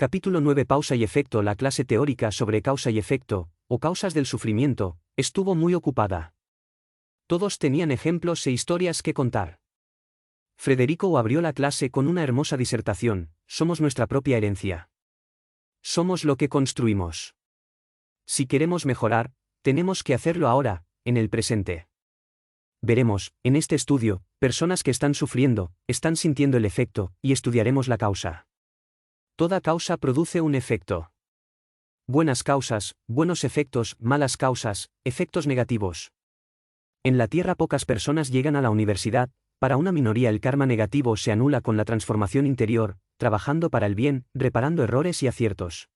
Capítulo 9 Pausa y efecto. La clase teórica sobre causa y efecto, o causas del sufrimiento, estuvo muy ocupada. Todos tenían ejemplos e historias que contar. Federico abrió la clase con una hermosa disertación: somos nuestra propia herencia. Somos lo que construimos. Si queremos mejorar, tenemos que hacerlo ahora, en el presente. Veremos, en este estudio, personas que están sufriendo, están sintiendo el efecto, y estudiaremos la causa. Toda causa produce un efecto. Buenas causas, buenos efectos; malas causas, efectos negativos. En la Tierra pocas personas llegan a la universidad. Para una minoría el karma negativo se anula con la transformación interior, trabajando para el bien, reparando errores y aciertos.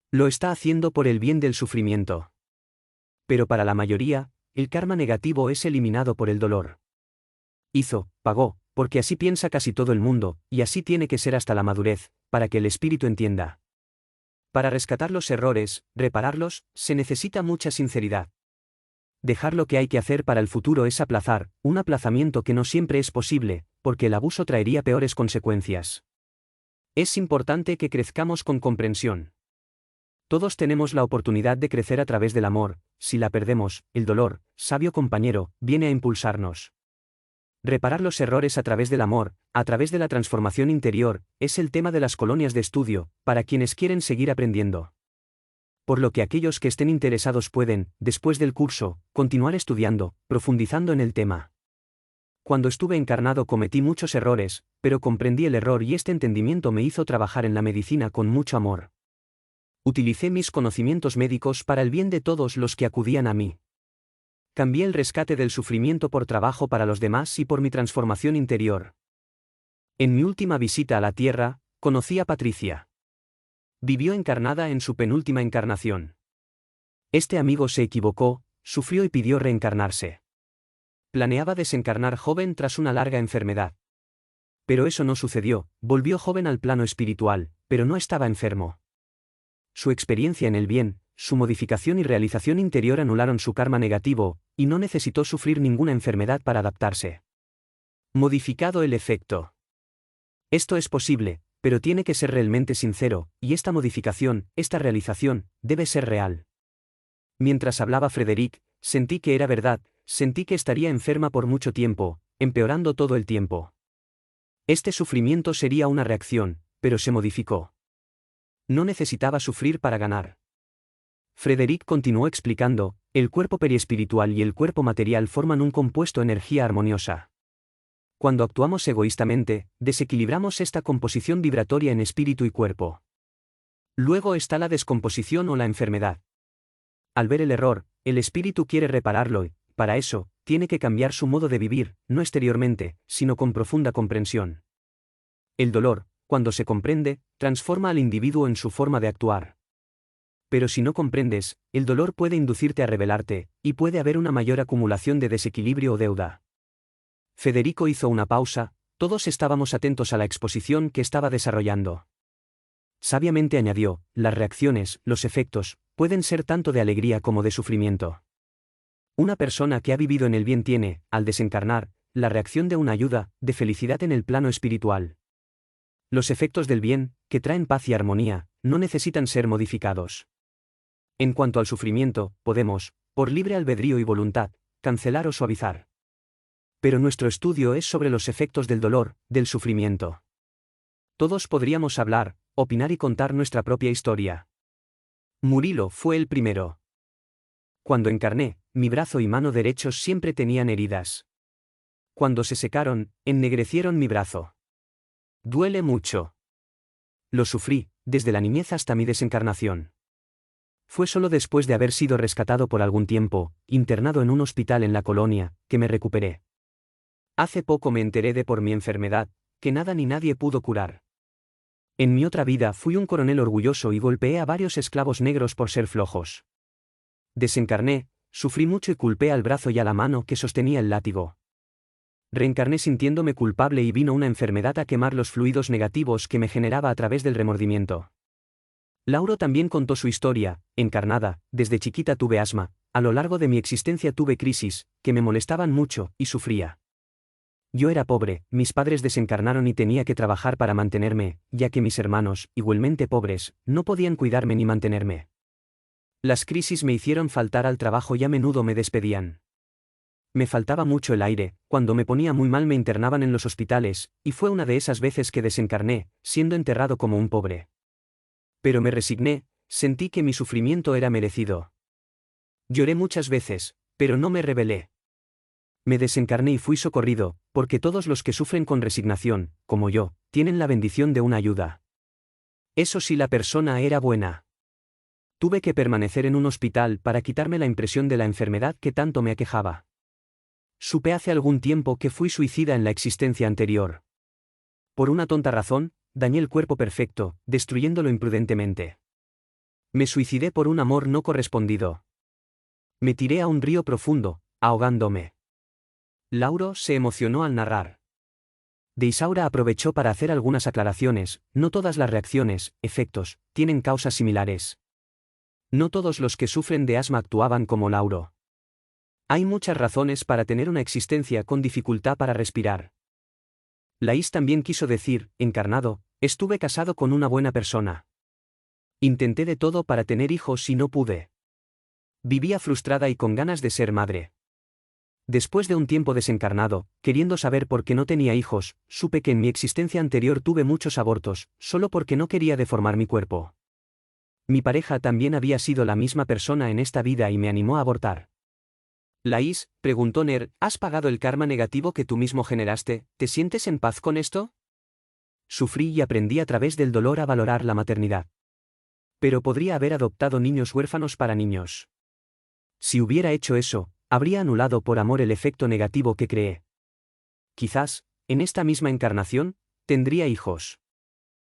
Lo está haciendo por el bien del sufrimiento. Pero para la mayoría, el karma negativo es eliminado por el dolor. Pagó, porque así piensa casi todo el mundo, y así tiene que ser hasta la madurez, para que el espíritu entienda. Para rescatar los errores, repararlos, se necesita mucha sinceridad. Dejar lo que hay que hacer para el futuro es aplazar, un aplazamiento que no siempre es posible, porque el abuso traería peores consecuencias. Es importante que crezcamos con comprensión. Todos tenemos la oportunidad de crecer a través del amor. Si la perdemos, el dolor, sabio compañero, viene a impulsarnos. Reparar los errores a través del amor, a través de la transformación interior, es el tema de las colonias de estudio, para quienes quieren seguir aprendiendo. Por lo que aquellos que estén interesados pueden, después del curso, continuar estudiando, profundizando en el tema. Cuando estuve encarnado cometí muchos errores, pero comprendí el error y este entendimiento me hizo trabajar en la medicina con mucho amor. Utilicé mis conocimientos médicos para el bien de todos los que acudían a mí. Cambié el rescate del sufrimiento por trabajo para los demás y por mi transformación interior. En mi última visita a la Tierra, conocí a Patricia. Vivió encarnada en su penúltima encarnación. Este amigo se equivocó, sufrió y pidió reencarnarse. Planeaba desencarnar joven tras una larga enfermedad. Pero eso no sucedió, volvió joven al plano espiritual, pero no estaba enfermo. Su experiencia en el bien, su modificación y realización interior anularon su karma negativo, y no necesitó sufrir ninguna enfermedad para adaptarse. Modificado el efecto. Esto es posible, pero tiene que ser realmente sincero, y esta modificación, esta realización, debe ser real. Mientras hablaba Frederic, sentí que era verdad, sentí que estaría enferma por mucho tiempo, empeorando todo el tiempo. Este sufrimiento sería una reacción, pero se modificó. No necesitaba sufrir para ganar. Frederic continuó explicando: el cuerpo periespiritual y el cuerpo material forman un compuesto energía armoniosa. Cuando actuamos egoístamente, desequilibramos esta composición vibratoria en espíritu y cuerpo. Luego está la descomposición o la enfermedad. Al ver el error, el espíritu quiere repararlo y, para eso, tiene que cambiar su modo de vivir, no exteriormente, sino con profunda comprensión. El dolor, cuando se comprende, transforma al individuo en su forma de actuar. Pero si no comprendes, el dolor puede inducirte a rebelarte, y puede haber una mayor acumulación de desequilibrio o deuda. Federico hizo una pausa, todos estábamos atentos a la exposición que estaba desarrollando. Sabiamente añadió: las reacciones, los efectos, pueden ser tanto de alegría como de sufrimiento. Una persona que ha vivido en el bien tiene, al desencarnar, la reacción de una ayuda, de felicidad en el plano espiritual. Los efectos del bien, que traen paz y armonía, no necesitan ser modificados. En cuanto al sufrimiento, podemos, por libre albedrío y voluntad, cancelar o suavizar. Pero nuestro estudio es sobre los efectos del dolor, del sufrimiento. Todos podríamos hablar, opinar y contar nuestra propia historia. Murilo fue el primero. Cuando encarné, mi brazo y mano derechos siempre tenían heridas. Cuando se secaron, ennegrecieron mi brazo. Duele mucho. Lo sufrí, desde la niñez hasta mi desencarnación. Fue solo después de haber sido rescatado por algún tiempo, internado en un hospital en la colonia, que me recuperé. Hace poco me enteré de por mi enfermedad, que nada ni nadie pudo curar. En mi otra vida fui un coronel orgulloso y golpeé a varios esclavos negros por ser flojos. Desencarné, sufrí mucho y culpé al brazo y a la mano que sostenía el látigo. Reencarné sintiéndome culpable y vino una enfermedad a quemar los fluidos negativos que me generaba a través del remordimiento. Lauro también contó su historia: encarnada, desde chiquita tuve asma, a lo largo de mi existencia tuve crisis, que me molestaban mucho, y sufría. Yo era pobre, mis padres desencarnaron y tenía que trabajar para mantenerme, ya que mis hermanos, igualmente pobres, no podían cuidarme ni mantenerme. Las crisis me hicieron faltar al trabajo y a menudo me despedían. Me faltaba mucho el aire, cuando me ponía muy mal me internaban en los hospitales, y fue una de esas veces que desencarné, siendo enterrado como un pobre. Pero me resigné, sentí que mi sufrimiento era merecido. Lloré muchas veces, pero no me rebelé. Me desencarné y fui socorrido, porque todos los que sufren con resignación, como yo, tienen la bendición de una ayuda. Eso sí, la persona era buena. Tuve que permanecer en un hospital para quitarme la impresión de la enfermedad que tanto me aquejaba. Supe hace algún tiempo que fui suicida en la existencia anterior. Por una tonta razón, dañé el cuerpo perfecto, destruyéndolo imprudentemente. Me suicidé por un amor no correspondido. Me tiré a un río profundo, ahogándome. Lauro se emocionó al narrar. De Isaura aprovechó para hacer algunas aclaraciones: no todas las reacciones, efectos, tienen causas similares. No todos los que sufren de asma actuaban como Lauro. Hay muchas razones para tener una existencia con dificultad para respirar. Laís también quiso decir, encarnado, estuve casado con una buena persona. Intenté de todo para tener hijos y no pude. Vivía frustrada y con ganas de ser madre. Después de un tiempo desencarnado, queriendo saber por qué no tenía hijos, supe que en mi existencia anterior tuve muchos abortos, solo porque no quería deformar mi cuerpo. Mi pareja también había sido la misma persona en esta vida y me animó a abortar. Laís, preguntó Ner, ¿has pagado el karma negativo que tú mismo generaste? ¿Te sientes en paz con esto? Sufrí y aprendí a través del dolor a valorar la maternidad. Pero podría haber adoptado niños huérfanos para niños. Si hubiera hecho eso, habría anulado por amor el efecto negativo que creé. Quizás, en esta misma encarnación, tendría hijos.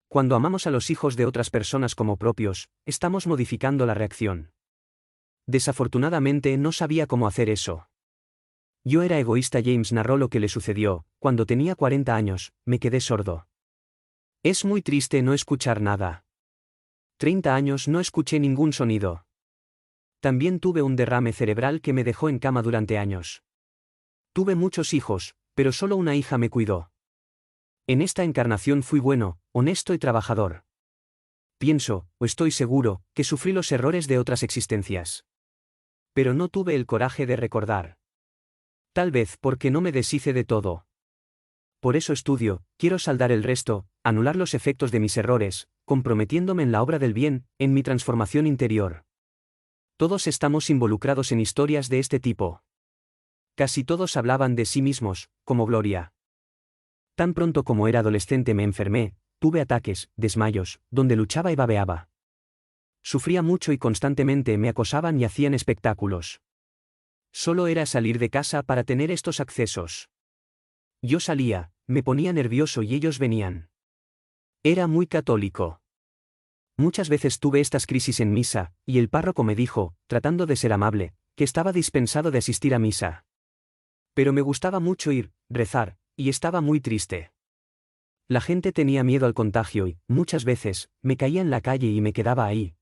Cuando amamos a los hijos de otras personas como propios, estamos modificando la reacción. Desafortunadamente no sabía cómo hacer eso. Yo era egoísta. James narró lo que le sucedió: cuando tenía 40 años, me quedé sordo. Es muy triste no escuchar nada. 30 años no escuché ningún sonido. También tuve un derrame cerebral que me dejó en cama durante años. Tuve muchos hijos, pero solo una hija me cuidó. En esta encarnación fui bueno, honesto y trabajador. Pienso, o estoy seguro, que sufrí los errores de otras existencias. Pero no tuve el coraje de recordar. Tal vez porque no me deshice de todo. Por eso estudio, quiero saldar el resto, anular los efectos de mis errores, comprometiéndome en la obra del bien, en mi transformación interior. Todos estamos involucrados en historias de este tipo. Casi todos hablaban de sí mismos, como Gloria. Tan pronto como era adolescente me enfermé, tuve ataques, desmayos, donde luchaba y babeaba. Sufría mucho y constantemente me acosaban y hacían espectáculos. Solo era salir de casa para tener estos accesos. Yo salía, me ponía nervioso y ellos venían. Era muy católico. Muchas veces tuve estas crisis en misa, y el párroco me dijo, tratando de ser amable, que estaba dispensado de asistir a misa. Pero me gustaba mucho ir, rezar, y estaba muy triste. La gente tenía miedo al contagio y, muchas veces, me caía en la calle y me quedaba ahí.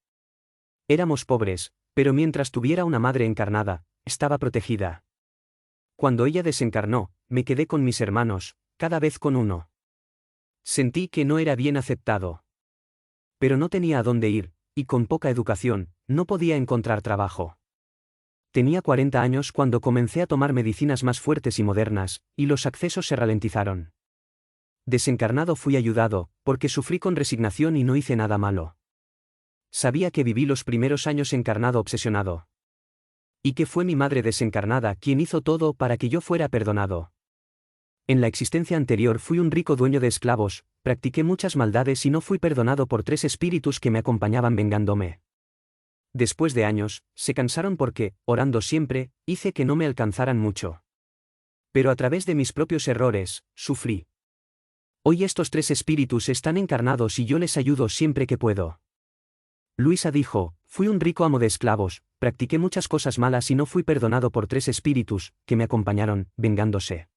Éramos pobres, pero mientras tuviera una madre encarnada, estaba protegida. Cuando ella desencarnó, me quedé con mis hermanos, cada vez con uno. Sentí que no era bien aceptado. Pero no tenía a dónde ir, y con poca educación, no podía encontrar trabajo. Tenía 40 años cuando comencé a tomar medicinas más fuertes y modernas, y los accesos se ralentizaron. Desencarnado fui ayudado, porque sufrí con resignación y no hice nada malo. Sabía que viví los primeros años encarnado obsesionado. Y que fue mi madre desencarnada quien hizo todo para que yo fuera perdonado. En la existencia anterior fui un rico dueño de esclavos, practiqué muchas maldades y no fui perdonado por 3 espíritus que me acompañaban vengándome. Después de años, se cansaron porque, orando siempre, hice que no me alcanzaran mucho. Pero a través de mis propios errores, sufrí. Hoy estos 3 espíritus están encarnados y yo les ayudo siempre que puedo. Luisa dijo, fui un rico amo de esclavos, practiqué muchas cosas malas y no fui perdonado por 3 espíritus, que me acompañaron, vengándose.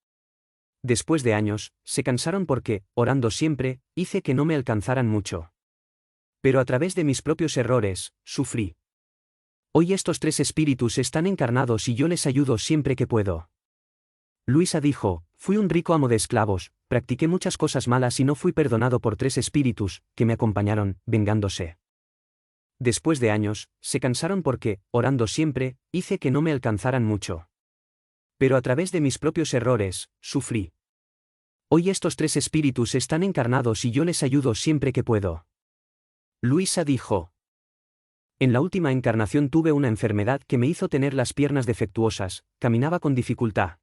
Después de años, se cansaron porque, orando siempre, hice que no me alcanzaran mucho. Pero a través de mis propios errores, sufrí. Hoy estos 3 espíritus están encarnados y yo les ayudo siempre que puedo. Luisa dijo, fui un rico amo de esclavos, practiqué muchas cosas malas y no fui perdonado por 3 espíritus, que me acompañaron, vengándose. Después de años, se cansaron porque, orando siempre, hice que no me alcanzaran mucho. Pero a través de mis propios errores, sufrí. Hoy estos 3 espíritus están encarnados y yo les ayudo siempre que puedo. Luisa dijo. En la última encarnación tuve una enfermedad que me hizo tener las piernas defectuosas, caminaba con dificultad.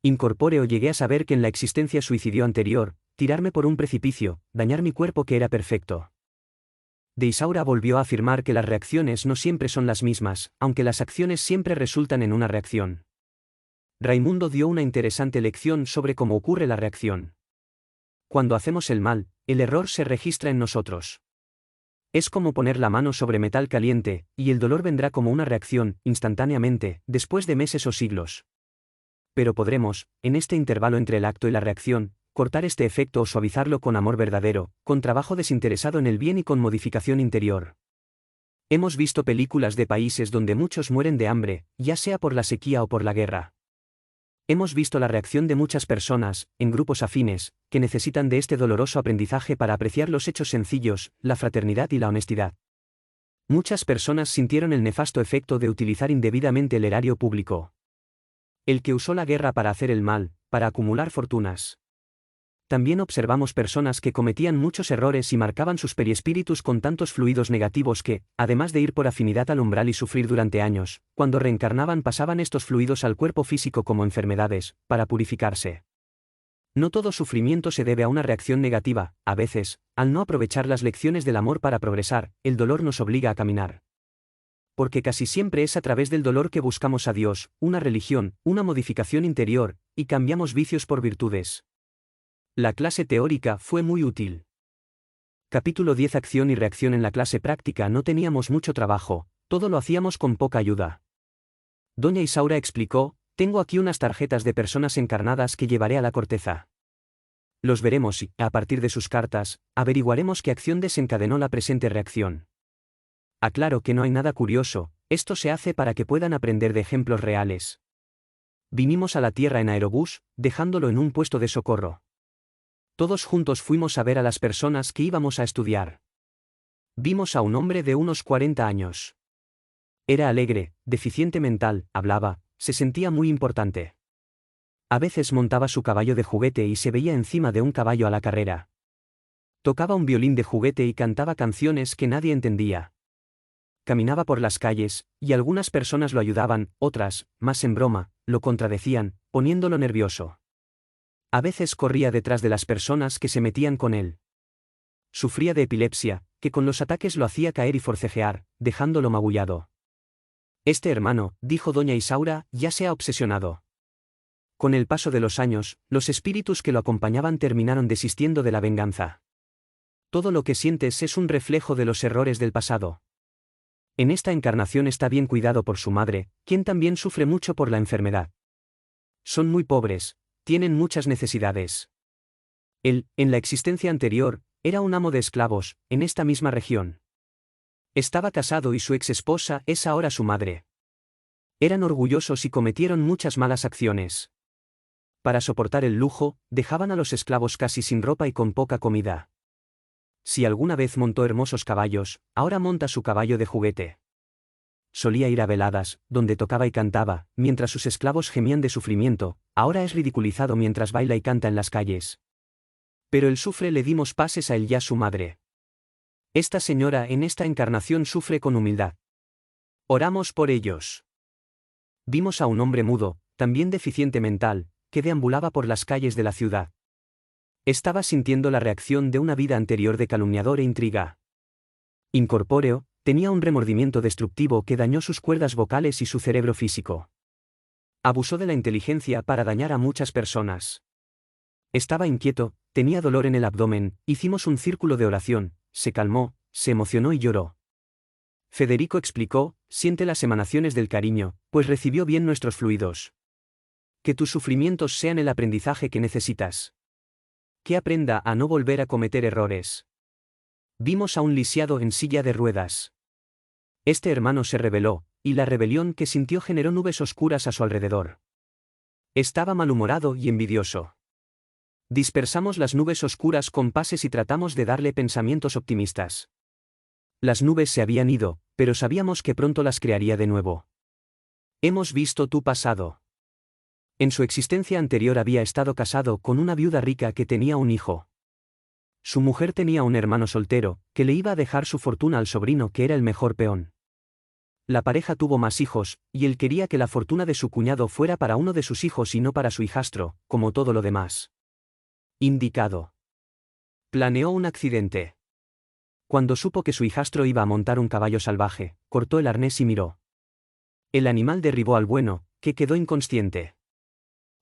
Incorpóreo llegué a saber que en la existencia suicidio anterior, tirarme por un precipicio, dañar mi cuerpo que era perfecto. De Isaura volvió a afirmar que las reacciones no siempre son las mismas, aunque las acciones siempre resultan en una reacción. Raimundo dio una interesante lección sobre cómo ocurre la reacción. Cuando hacemos el mal, el error se registra en nosotros. Es como poner la mano sobre metal caliente, y el dolor vendrá como una reacción, instantáneamente, después de meses o siglos. Pero podremos, en este intervalo entre el acto y la reacción, cortar este efecto o suavizarlo con amor verdadero, con trabajo desinteresado en el bien y con modificación interior. Hemos visto películas de países donde muchos mueren de hambre, ya sea por la sequía o por la guerra. Hemos visto la reacción de muchas personas, en grupos afines, que necesitan de este doloroso aprendizaje para apreciar los hechos sencillos, la fraternidad y la honestidad. Muchas personas sintieron el nefasto efecto de utilizar indebidamente el erario público. El que usó la guerra para hacer el mal, para acumular fortunas. También observamos personas que cometían muchos errores y marcaban sus perispíritus con tantos fluidos negativos que, además de ir por afinidad al umbral y sufrir durante años, cuando reencarnaban pasaban estos fluidos al cuerpo físico como enfermedades, para purificarse. No todo sufrimiento se debe a una reacción negativa, a veces, al no aprovechar las lecciones del amor para progresar, el dolor nos obliga a caminar. Porque casi siempre es a través del dolor que buscamos a Dios, una religión, una modificación interior, y cambiamos vicios por virtudes. La clase teórica fue muy útil. Capítulo 10 Acción y reacción. En la clase práctica no teníamos mucho trabajo, todo lo hacíamos con poca ayuda. Doña Isaura explicó, tengo aquí unas tarjetas de personas encarnadas que llevaré a la corteza. Los veremos y, a partir de sus cartas, averiguaremos qué acción desencadenó la presente reacción. Aclaro que no hay nada curioso, esto se hace para que puedan aprender de ejemplos reales. Vinimos a la Tierra en aerobús, dejándolo en un puesto de socorro. Todos juntos fuimos a ver a las personas que íbamos a estudiar. Vimos a un hombre de unos 40 años. Era alegre, deficiente mental, hablaba, se sentía muy importante. A veces montaba su caballo de juguete y se veía encima de un caballo a la carrera. Tocaba un violín de juguete y cantaba canciones que nadie entendía. Caminaba por las calles, y algunas personas lo ayudaban, otras, más en broma, lo contradecían, poniéndolo nervioso. A veces corría detrás de las personas que se metían con él. Sufría de epilepsia, que con los ataques lo hacía caer y forcejear, dejándolo magullado. Este hermano, dijo doña Isaura, ya se ha obsesionado. Con el paso de los años, los espíritus que lo acompañaban terminaron desistiendo de la venganza. Todo lo que sientes es un reflejo de los errores del pasado. En esta encarnación está bien cuidado por su madre, quien también sufre mucho por la enfermedad. Son muy pobres, tienen muchas necesidades. Él, en la existencia anterior, era un amo de esclavos, en esta misma región. Estaba casado y su ex esposa es ahora su madre. Eran orgullosos y cometieron muchas malas acciones. Para soportar el lujo, dejaban a los esclavos casi sin ropa y con poca comida. Si alguna vez montó hermosos caballos, ahora monta su caballo de juguete. Solía ir a veladas, donde tocaba y cantaba, mientras sus esclavos gemían de sufrimiento, ahora es ridiculizado mientras baila y canta en las calles. Pero él sufre, le dimos pases a él y a su madre. Esta señora en esta encarnación sufre con humildad. Oramos por ellos. Vimos a un hombre mudo, también deficiente mental, que deambulaba por las calles de la ciudad. Estaba sintiendo la reacción de una vida anterior de calumniador e intriga. Incorpóreo, tenía un remordimiento destructivo que dañó sus cuerdas vocales y su cerebro físico. Abusó de la inteligencia para dañar a muchas personas. Estaba inquieto, tenía dolor en el abdomen, hicimos un círculo de oración, se calmó, se emocionó y lloró. Federico explicó, siente las emanaciones del cariño, pues recibió bien nuestros fluidos. Que tus sufrimientos sean el aprendizaje que necesitas. Que aprenda a no volver a cometer errores. Vimos a un lisiado en silla de ruedas. Este hermano se rebeló, y la rebelión que sintió generó nubes oscuras a su alrededor. Estaba malhumorado y envidioso. Dispersamos las nubes oscuras con pases y tratamos de darle pensamientos optimistas. Las nubes se habían ido, pero sabíamos que pronto las crearía de nuevo. Hemos visto tu pasado. En su existencia anterior había estado casado con una viuda rica que tenía un hijo. Su mujer tenía un hermano soltero, que le iba a dejar su fortuna al sobrino que era el mejor peón. La pareja tuvo más hijos, y él quería que la fortuna de su cuñado fuera para uno de sus hijos y no para su hijastro, como todo lo demás. Indicado. Planeó un accidente. Cuando supo que su hijastro iba a montar un caballo salvaje, cortó el arnés y miró. El animal derribó al bueno, que quedó inconsciente.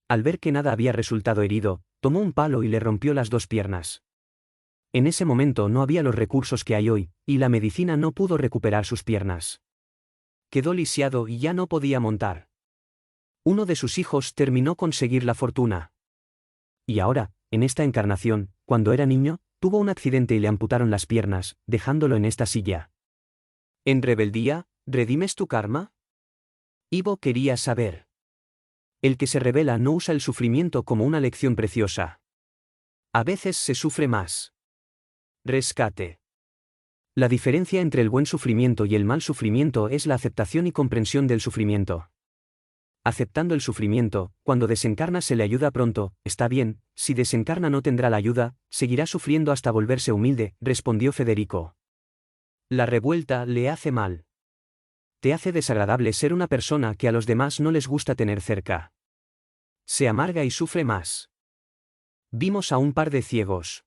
Al ver que nada había resultado herido, tomó un palo y le rompió las dos piernas. En ese momento no había los recursos que hay hoy, y la medicina no pudo recuperar sus piernas. Quedó lisiado y ya no podía montar. Uno de sus hijos terminó conseguir la fortuna. Y ahora, en esta encarnación, cuando era niño, tuvo un accidente y le amputaron las piernas, dejándolo en esta silla. ¿En rebeldía, redimes tu karma? Ivo quería saber. El que se rebela no usa el sufrimiento como una lección preciosa. A veces se sufre más. Rescate. La diferencia entre el buen sufrimiento y el mal sufrimiento es la aceptación y comprensión del sufrimiento. Aceptando el sufrimiento, cuando desencarna se le ayuda pronto, está bien, si desencarna no tendrá la ayuda, seguirá sufriendo hasta volverse humilde, respondió Federico. La revuelta le hace mal. Te hace desagradable ser una persona que a los demás no les gusta tener cerca. Se amarga y sufre más. Vimos a un par de ciegos.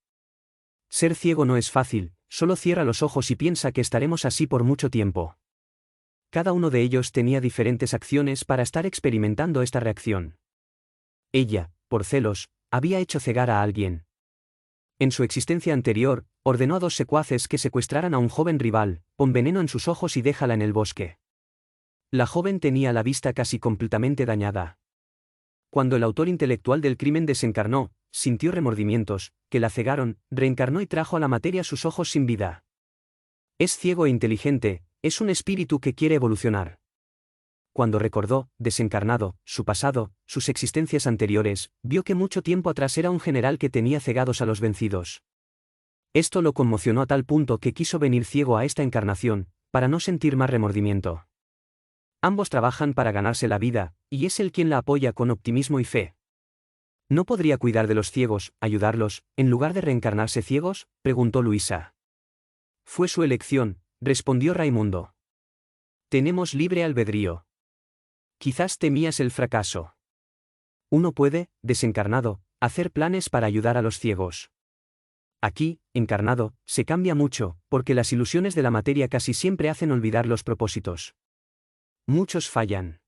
Ser ciego no es fácil, solo cierra los ojos y piensa que estaremos así por mucho tiempo. Cada uno de ellos tenía diferentes acciones para estar experimentando esta reacción. Ella, por celos, había hecho cegar a alguien. En su existencia anterior, ordenó a dos secuaces que secuestraran a un joven rival, pon veneno en sus ojos y déjala en el bosque. La joven tenía la vista casi completamente dañada. Cuando el autor intelectual del crimen desencarnó, sintió remordimientos, que la cegaron, reencarnó y trajo a la materia sus ojos sin vida. Es ciego e inteligente, es un espíritu que quiere evolucionar. Cuando recordó, desencarnado, su pasado, sus existencias anteriores, vio que mucho tiempo atrás era un general que tenía cegados a los vencidos. Esto lo conmocionó a tal punto que quiso venir ciego a esta encarnación, para no sentir más remordimiento. Ambos trabajan para ganarse la vida, y es él quien la apoya con optimismo y fe. ¿No podría cuidar de los ciegos, ayudarlos, en lugar de reencarnarse ciegos?, preguntó Luisa. Fue su elección, respondió Raimundo. Tenemos libre albedrío. Quizás temías el fracaso. Uno puede, desencarnado, hacer planes para ayudar a los ciegos. Aquí, encarnado, se cambia mucho, porque las ilusiones de la materia casi siempre hacen olvidar los propósitos. Muchos fallan.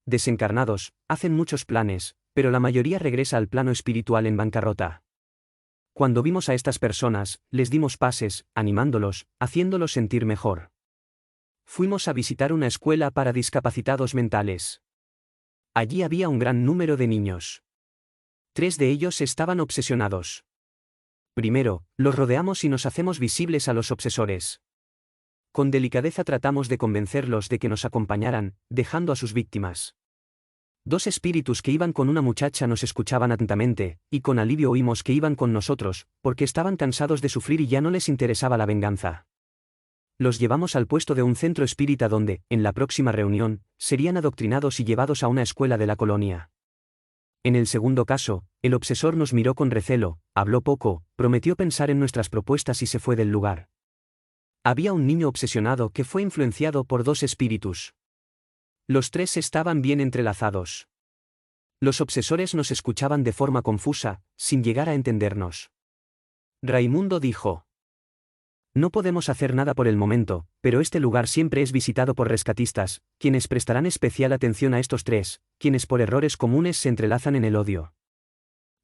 Desencarnados, hacen muchos planes, pero la mayoría regresa al plano espiritual en bancarrota. Cuando vimos a estas personas, les dimos pases, animándolos, haciéndolos sentir mejor. Fuimos a visitar una escuela para discapacitados mentales. Allí había un gran número de niños. 3 de ellos estaban obsesionados. Primero, los rodeamos y nos hacemos visibles a los obsesores. Con delicadeza tratamos de convencerlos de que nos acompañaran, dejando a sus víctimas. 2 espíritus que iban con una muchacha nos escuchaban atentamente, y con alivio oímos que iban con nosotros, porque estaban cansados de sufrir y ya no les interesaba la venganza. Los llevamos al puesto de un centro espírita donde, en la próxima reunión, serían adoctrinados y llevados a una escuela de la colonia. En el segundo caso, el obsesor nos miró con recelo, habló poco, prometió pensar en nuestras propuestas y se fue del lugar. Había un niño obsesionado que fue influenciado por 2 espíritus. Los 3 estaban bien entrelazados. Los obsesores nos escuchaban de forma confusa, sin llegar a entendernos. Raimundo dijo: no podemos hacer nada por el momento, pero este lugar siempre es visitado por rescatistas, quienes prestarán especial atención a estos 3, quienes por errores comunes se entrelazan en el odio.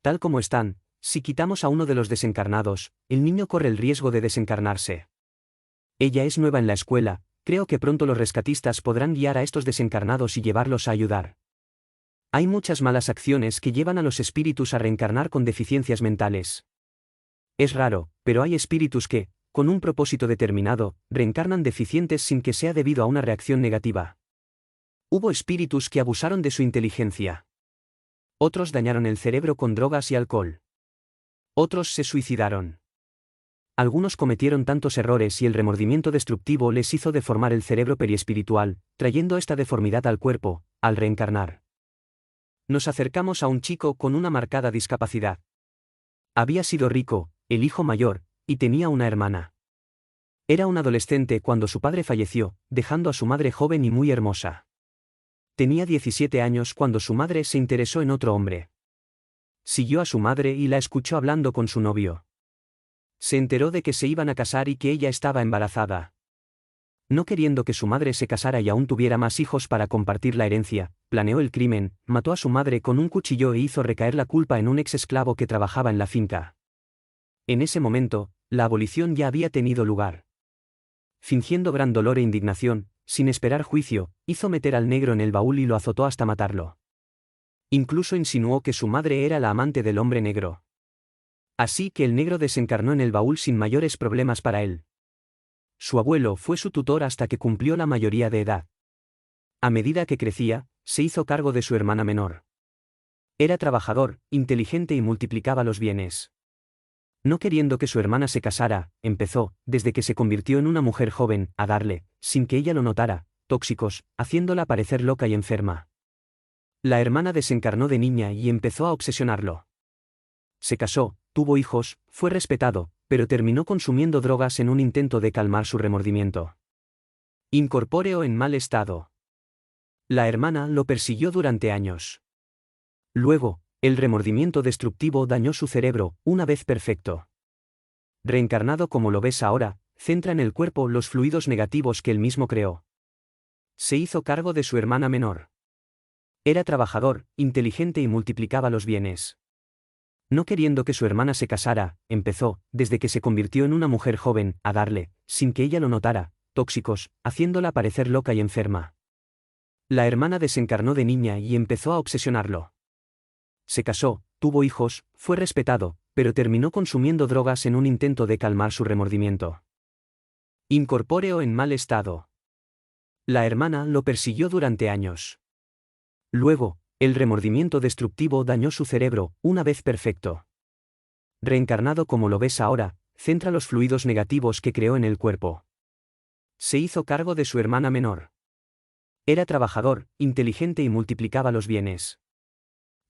Tal como están, si quitamos a uno de los desencarnados, el niño corre el riesgo de desencarnarse. Ella es nueva en la escuela, creo que pronto los rescatistas podrán guiar a estos desencarnados y llevarlos a ayudar. Hay muchas malas acciones que llevan a los espíritus a reencarnar con deficiencias mentales. Es raro, pero hay espíritus que, con un propósito determinado, reencarnan deficientes sin que sea debido a una reacción negativa. Hubo espíritus que abusaron de su inteligencia. Otros dañaron el cerebro con drogas y alcohol. Otros se suicidaron. Algunos cometieron tantos errores y el remordimiento destructivo les hizo deformar el cerebro periespiritual, trayendo esta deformidad al cuerpo, al reencarnar. Nos acercamos a un chico con una marcada discapacidad. Había sido rico, el hijo mayor, y tenía una hermana. Era un adolescente cuando su padre falleció, dejando a su madre joven y muy hermosa. Tenía 17 años cuando su madre se interesó en otro hombre. Siguió a su madre y la escuchó hablando con su novio. Se enteró de que se iban a casar y que ella estaba embarazada. No queriendo que su madre se casara y aún tuviera más hijos para compartir la herencia, planeó el crimen, mató a su madre con un cuchillo e hizo recaer la culpa en un ex esclavo que trabajaba en la finca. En ese momento, la abolición ya había tenido lugar. Fingiendo gran dolor e indignación, sin esperar juicio, hizo meter al negro en el baúl y lo azotó hasta matarlo. Incluso insinuó que su madre era la amante del hombre negro. Así que el negro desencarnó en el baúl sin mayores problemas para él. Su abuelo fue su tutor hasta que cumplió la mayoría de edad. A medida que crecía, se hizo cargo de su hermana menor. Era trabajador, inteligente y multiplicaba los bienes. No queriendo que su hermana se casara, empezó, desde que se convirtió en una mujer joven, a darle, sin que ella lo notara, tóxicos, haciéndola parecer loca y enferma. La hermana desencarnó de niña y empezó a obsesionarlo. Se casó, tuvo hijos, fue respetado, pero terminó consumiendo drogas en un intento de calmar su remordimiento. Incorpóreo en mal estado. La hermana lo persiguió durante años. Luego, el remordimiento destructivo dañó su cerebro, una vez perfecto. Reencarnado como lo ves ahora, centra en el cuerpo los fluidos negativos que él mismo creó. Se hizo cargo de su hermana menor. Era trabajador, inteligente y multiplicaba los bienes. No queriendo que su hermana se casara, empezó, desde que se convirtió en una mujer joven, a darle, sin que ella lo notara, tóxicos, haciéndola parecer loca y enferma. La hermana desencarnó de niña y empezó a obsesionarlo. Se casó, tuvo hijos, fue respetado, pero terminó consumiendo drogas en un intento de calmar su remordimiento. Incorpóreo en mal estado. La hermana lo persiguió durante años. Luego, el remordimiento destructivo dañó su cerebro, una vez perfecto. Reencarnado como lo ves ahora, centra los fluidos negativos que creó en el cuerpo. Se hizo cargo de su hermana menor. Era trabajador, inteligente y multiplicaba los bienes.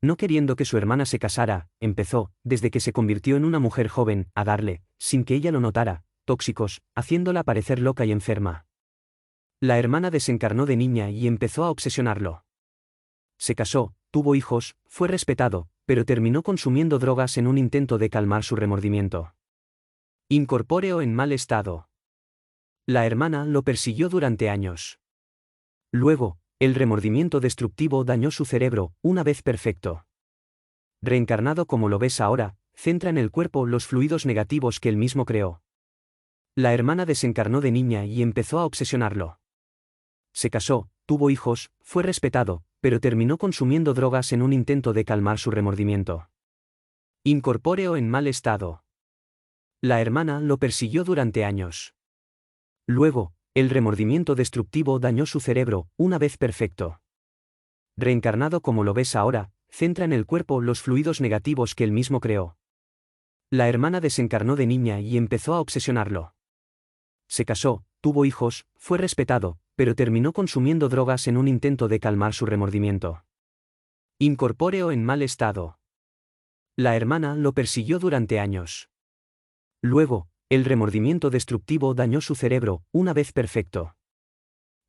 No queriendo que su hermana se casara, empezó, desde que se convirtió en una mujer joven, a darle, sin que ella lo notara, tóxicos, haciéndola parecer loca y enferma. La hermana desencarnó de niña y empezó a obsesionarlo. Se casó, tuvo hijos, fue respetado, pero terminó consumiendo drogas en un intento de calmar su remordimiento. Incorpóreo en mal estado. La hermana lo persiguió durante años. Luego, el remordimiento destructivo dañó su cerebro, una vez perfecto. Reencarnado como lo ves ahora, centra en el cuerpo los fluidos negativos que él mismo creó. La hermana desencarnó de niña y empezó a obsesionarlo. Se casó, tuvo hijos, fue respetado, pero terminó consumiendo drogas en un intento de calmar su remordimiento. Incorpóreo en mal estado. La hermana lo persiguió durante años. Luego, el remordimiento destructivo dañó su cerebro, una vez perfecto. Reencarnado como lo ves ahora, centra en el cuerpo los fluidos negativos que él mismo creó. La hermana desencarnó de niña y empezó a obsesionarlo. Se casó, tuvo hijos, fue respetado, pero terminó consumiendo drogas en un intento de calmar su remordimiento. Incorpóreo en mal estado. La hermana lo persiguió durante años. Luego, el remordimiento destructivo dañó su cerebro, una vez perfecto.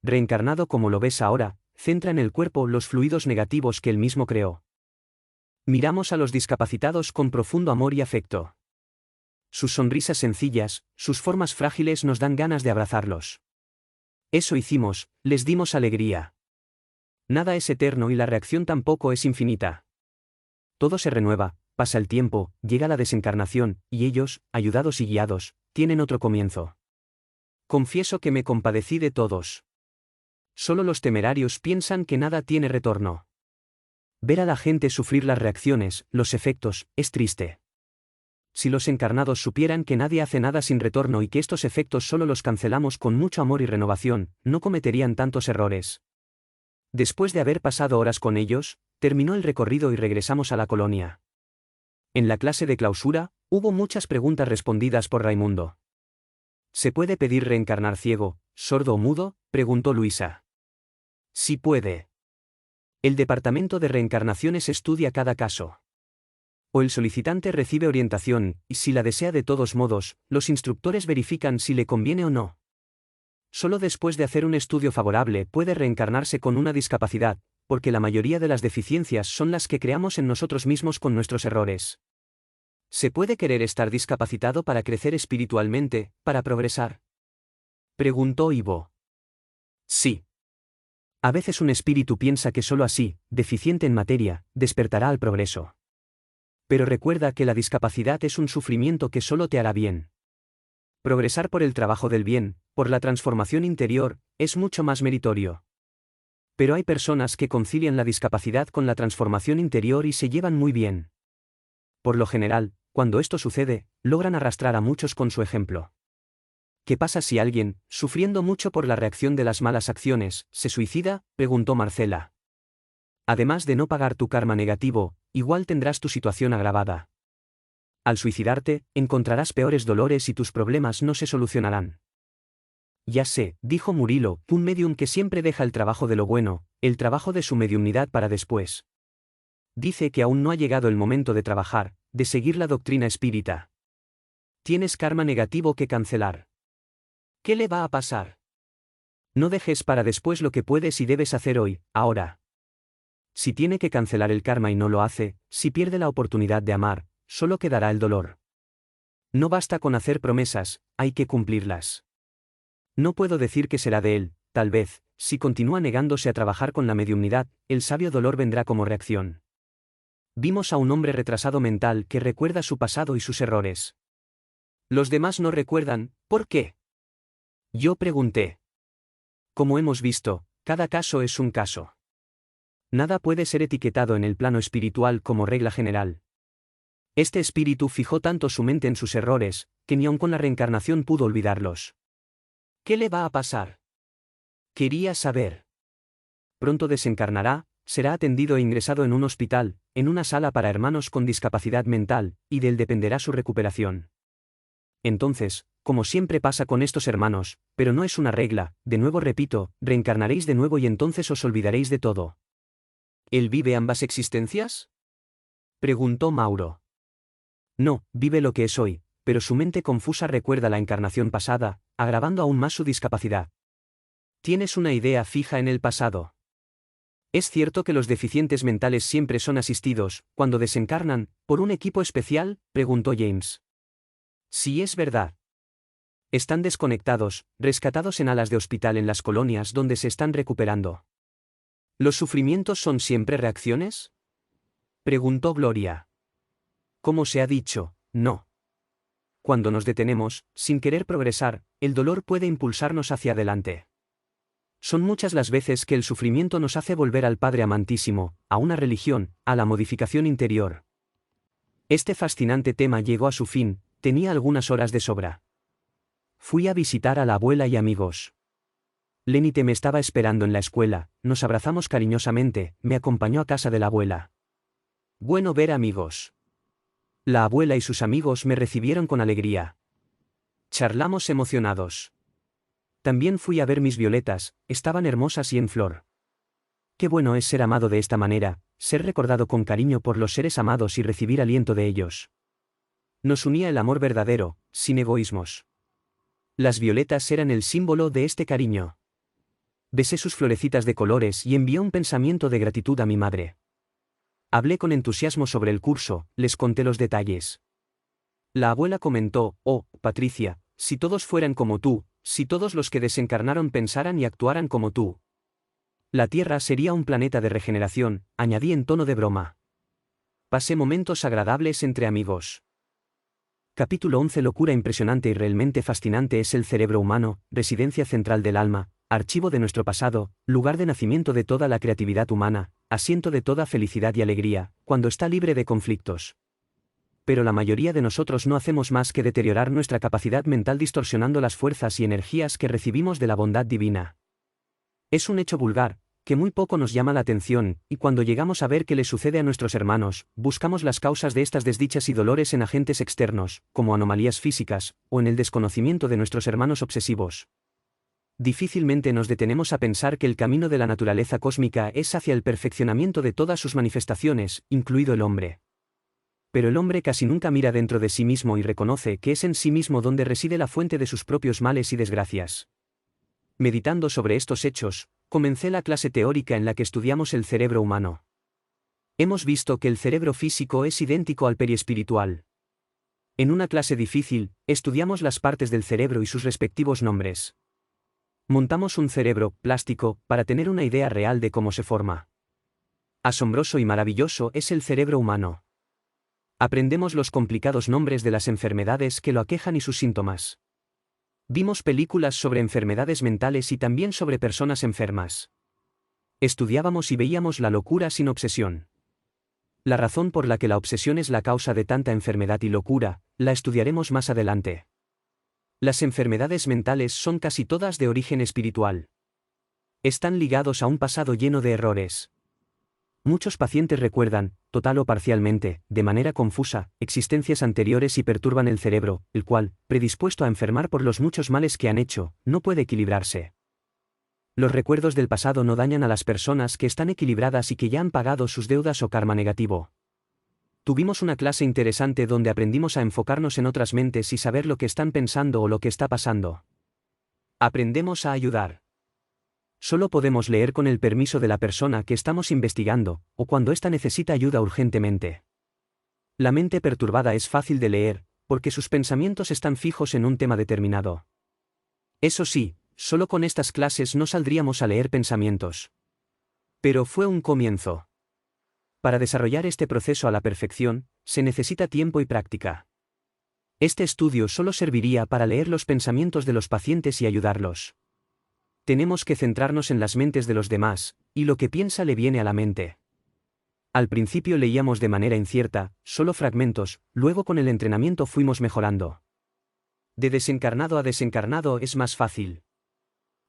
Reencarnado como lo ves ahora, centra en el cuerpo los fluidos negativos que él mismo creó. Miramos a los discapacitados con profundo amor y afecto. Sus sonrisas sencillas, sus formas frágiles nos dan ganas de abrazarlos. Eso hicimos, les dimos alegría. Nada es eterno y la reacción tampoco es infinita. Todo se renueva, pasa el tiempo, llega la desencarnación, y ellos, ayudados y guiados, tienen otro comienzo. Confieso que me compadecí de todos. Solo los temerarios piensan que nada tiene retorno. Ver a la gente sufrir las reacciones, los efectos, es triste. Si los encarnados supieran que nadie hace nada sin retorno y que estos efectos solo los cancelamos con mucho amor y renovación, no cometerían tantos errores. Después de haber pasado horas con ellos, Terminó el recorrido y regresamos a la colonia. En la clase de clausura, hubo muchas preguntas respondidas por Raimundo. ¿Se puede pedir reencarnar ciego, sordo o mudo?, preguntó Luisa. Sí puede. El departamento de reencarnaciones estudia cada caso. O el solicitante recibe orientación, y si la desea de todos modos, los instructores verifican si le conviene o no. Solo después de hacer un estudio favorable puede reencarnarse con una discapacidad, porque la mayoría de las deficiencias son las que creamos en nosotros mismos con nuestros errores. ¿Se puede querer estar discapacitado para crecer espiritualmente, para progresar?, preguntó Ivo. Sí. A veces un espíritu piensa que solo así, deficiente en materia, despertará al progreso. Pero recuerda que la discapacidad es un sufrimiento que solo te hará bien. Progresar por el trabajo del bien, por la transformación interior, es mucho más meritorio. Pero hay personas que concilian la discapacidad con la transformación interior y se llevan muy bien. Por lo general, cuando esto sucede, logran arrastrar a muchos con su ejemplo. ¿Qué pasa si alguien, sufriendo mucho por la reacción de las malas acciones, se suicida?, preguntó Marcela. Además de no pagar tu karma negativo, igual tendrás tu situación agravada. Al suicidarte, encontrarás peores dolores y tus problemas no se solucionarán. Ya sé, dijo Murilo, un medium que siempre deja el trabajo de lo bueno, el trabajo de su mediumnidad para después. Dice que aún no ha llegado el momento de trabajar, de seguir la doctrina espírita. Tienes karma negativo que cancelar. ¿Qué le va a pasar? No dejes para después lo que puedes y debes hacer hoy, ahora. Si tiene que cancelar el karma y no lo hace, si pierde la oportunidad de amar, solo quedará el dolor. No basta con hacer promesas, hay que cumplirlas. No puedo decir que será de él, tal vez, si continúa negándose a trabajar con la mediumnidad, el sabio dolor vendrá como reacción. Vimos a un hombre retrasado mental que recuerda su pasado y sus errores. Los demás no recuerdan, ¿por qué? Yo pregunté. Como hemos visto, cada caso es un caso. Nada puede ser etiquetado en el plano espiritual como regla general. Este espíritu fijó tanto su mente en sus errores, que ni aun con la reencarnación pudo olvidarlos. ¿Qué le va a pasar? Quería saber. Pronto desencarnará, será atendido e ingresado en un hospital, en una sala para hermanos con discapacidad mental, y de él dependerá su recuperación. Entonces, como siempre pasa con estos hermanos, pero no es una regla, de nuevo repito, reencarnaréis de nuevo y entonces os olvidaréis de todo. ¿Él vive ambas existencias?, preguntó Mauro. No, vive lo que es hoy, pero su mente confusa recuerda la encarnación pasada, agravando aún más su discapacidad. Tienes una idea fija en el pasado. ¿Es cierto que los deficientes mentales siempre son asistidos, cuando desencarnan, por un equipo especial?, preguntó James. Sí, es verdad. Están desconectados, rescatados en alas de hospital en las colonias donde se están recuperando. ¿Los sufrimientos son siempre reacciones?, preguntó Gloria. Como se ha dicho, no. Cuando nos detenemos, sin querer progresar, el dolor puede impulsarnos hacia adelante. Son muchas las veces que el sufrimiento nos hace volver al Padre amantísimo, a una religión, a la modificación interior. Este fascinante tema llegó a su fin, tenía algunas horas de sobra. Fui a visitar a la abuela y amigos. Lenite me estaba esperando en la escuela, nos abrazamos cariñosamente, me acompañó a casa de la abuela. Bueno ver amigos. La abuela y sus amigos me recibieron con alegría. Charlamos emocionados. También fui a ver mis violetas, estaban hermosas y en flor. Qué bueno es ser amado de esta manera, ser recordado con cariño por los seres amados y recibir aliento de ellos. Nos unía el amor verdadero, sin egoísmos. Las violetas eran el símbolo de este cariño. Besé sus florecitas de colores y envié un pensamiento de gratitud a mi madre. Hablé con entusiasmo sobre el curso, les conté los detalles. La abuela comentó, oh, Patricia, si todos fueran como tú, si todos los que desencarnaron pensaran y actuaran como tú. La Tierra sería un planeta de regeneración, añadí en tono de broma. Pasé momentos agradables entre amigos. Capítulo 11. Locura impresionante y realmente fascinante es el cerebro humano, residencia central del alma, archivo de nuestro pasado, lugar de nacimiento de toda la creatividad humana, asiento de toda felicidad y alegría, cuando está libre de conflictos. Pero la mayoría de nosotros no hacemos más que deteriorar nuestra capacidad mental distorsionando las fuerzas y energías que recibimos de la bondad divina. Es un hecho vulgar, que muy poco nos llama la atención, y cuando llegamos a ver qué le sucede a nuestros hermanos, buscamos las causas de estas desdichas y dolores en agentes externos, como anomalías físicas, o en el desconocimiento de nuestros hermanos obsesivos. Difícilmente nos detenemos a pensar que el camino de la naturaleza cósmica es hacia el perfeccionamiento de todas sus manifestaciones, incluido el hombre. Pero el hombre casi nunca mira dentro de sí mismo y reconoce que es en sí mismo donde reside la fuente de sus propios males y desgracias. Meditando sobre estos hechos, comencé la clase teórica en la que estudiamos el cerebro humano. Hemos visto que el cerebro físico es idéntico al periespiritual. En una clase difícil, estudiamos las partes del cerebro y sus respectivos nombres. Montamos un cerebro plástico para tener una idea real de cómo se forma. Asombroso y maravilloso es el cerebro humano. Aprendemos los complicados nombres de las enfermedades que lo aquejan y sus síntomas. Vimos películas sobre enfermedades mentales y también sobre personas enfermas. Estudiábamos y veíamos la locura sin obsesión. La razón por la que la obsesión es la causa de tanta enfermedad y locura, la estudiaremos más adelante. Las enfermedades mentales son casi todas de origen espiritual. Están ligados a un pasado lleno de errores. Muchos pacientes recuerdan, total o parcialmente, de manera confusa, existencias anteriores y perturban el cerebro, el cual, predispuesto a enfermar por los muchos males que han hecho, no puede equilibrarse. Los recuerdos del pasado no dañan a las personas que están equilibradas y que ya han pagado sus deudas o karma negativo. Tuvimos una clase interesante donde aprendimos a enfocarnos en otras mentes y saber lo que están pensando o lo que está pasando. Aprendemos a ayudar. Solo podemos leer con el permiso de la persona que estamos investigando, o cuando ésta necesita ayuda urgentemente. La mente perturbada es fácil de leer, porque sus pensamientos están fijos en un tema determinado. Eso sí, solo con estas clases no saldríamos a leer pensamientos. Pero fue un comienzo. Para desarrollar este proceso a la perfección, se necesita tiempo y práctica. Este estudio solo serviría para leer los pensamientos de los pacientes y ayudarlos. Tenemos que centrarnos en las mentes de los demás, y lo que piensa le viene a la mente. Al principio leíamos de manera incierta, solo fragmentos, luego con el entrenamiento fuimos mejorando. De desencarnado a desencarnado es más fácil.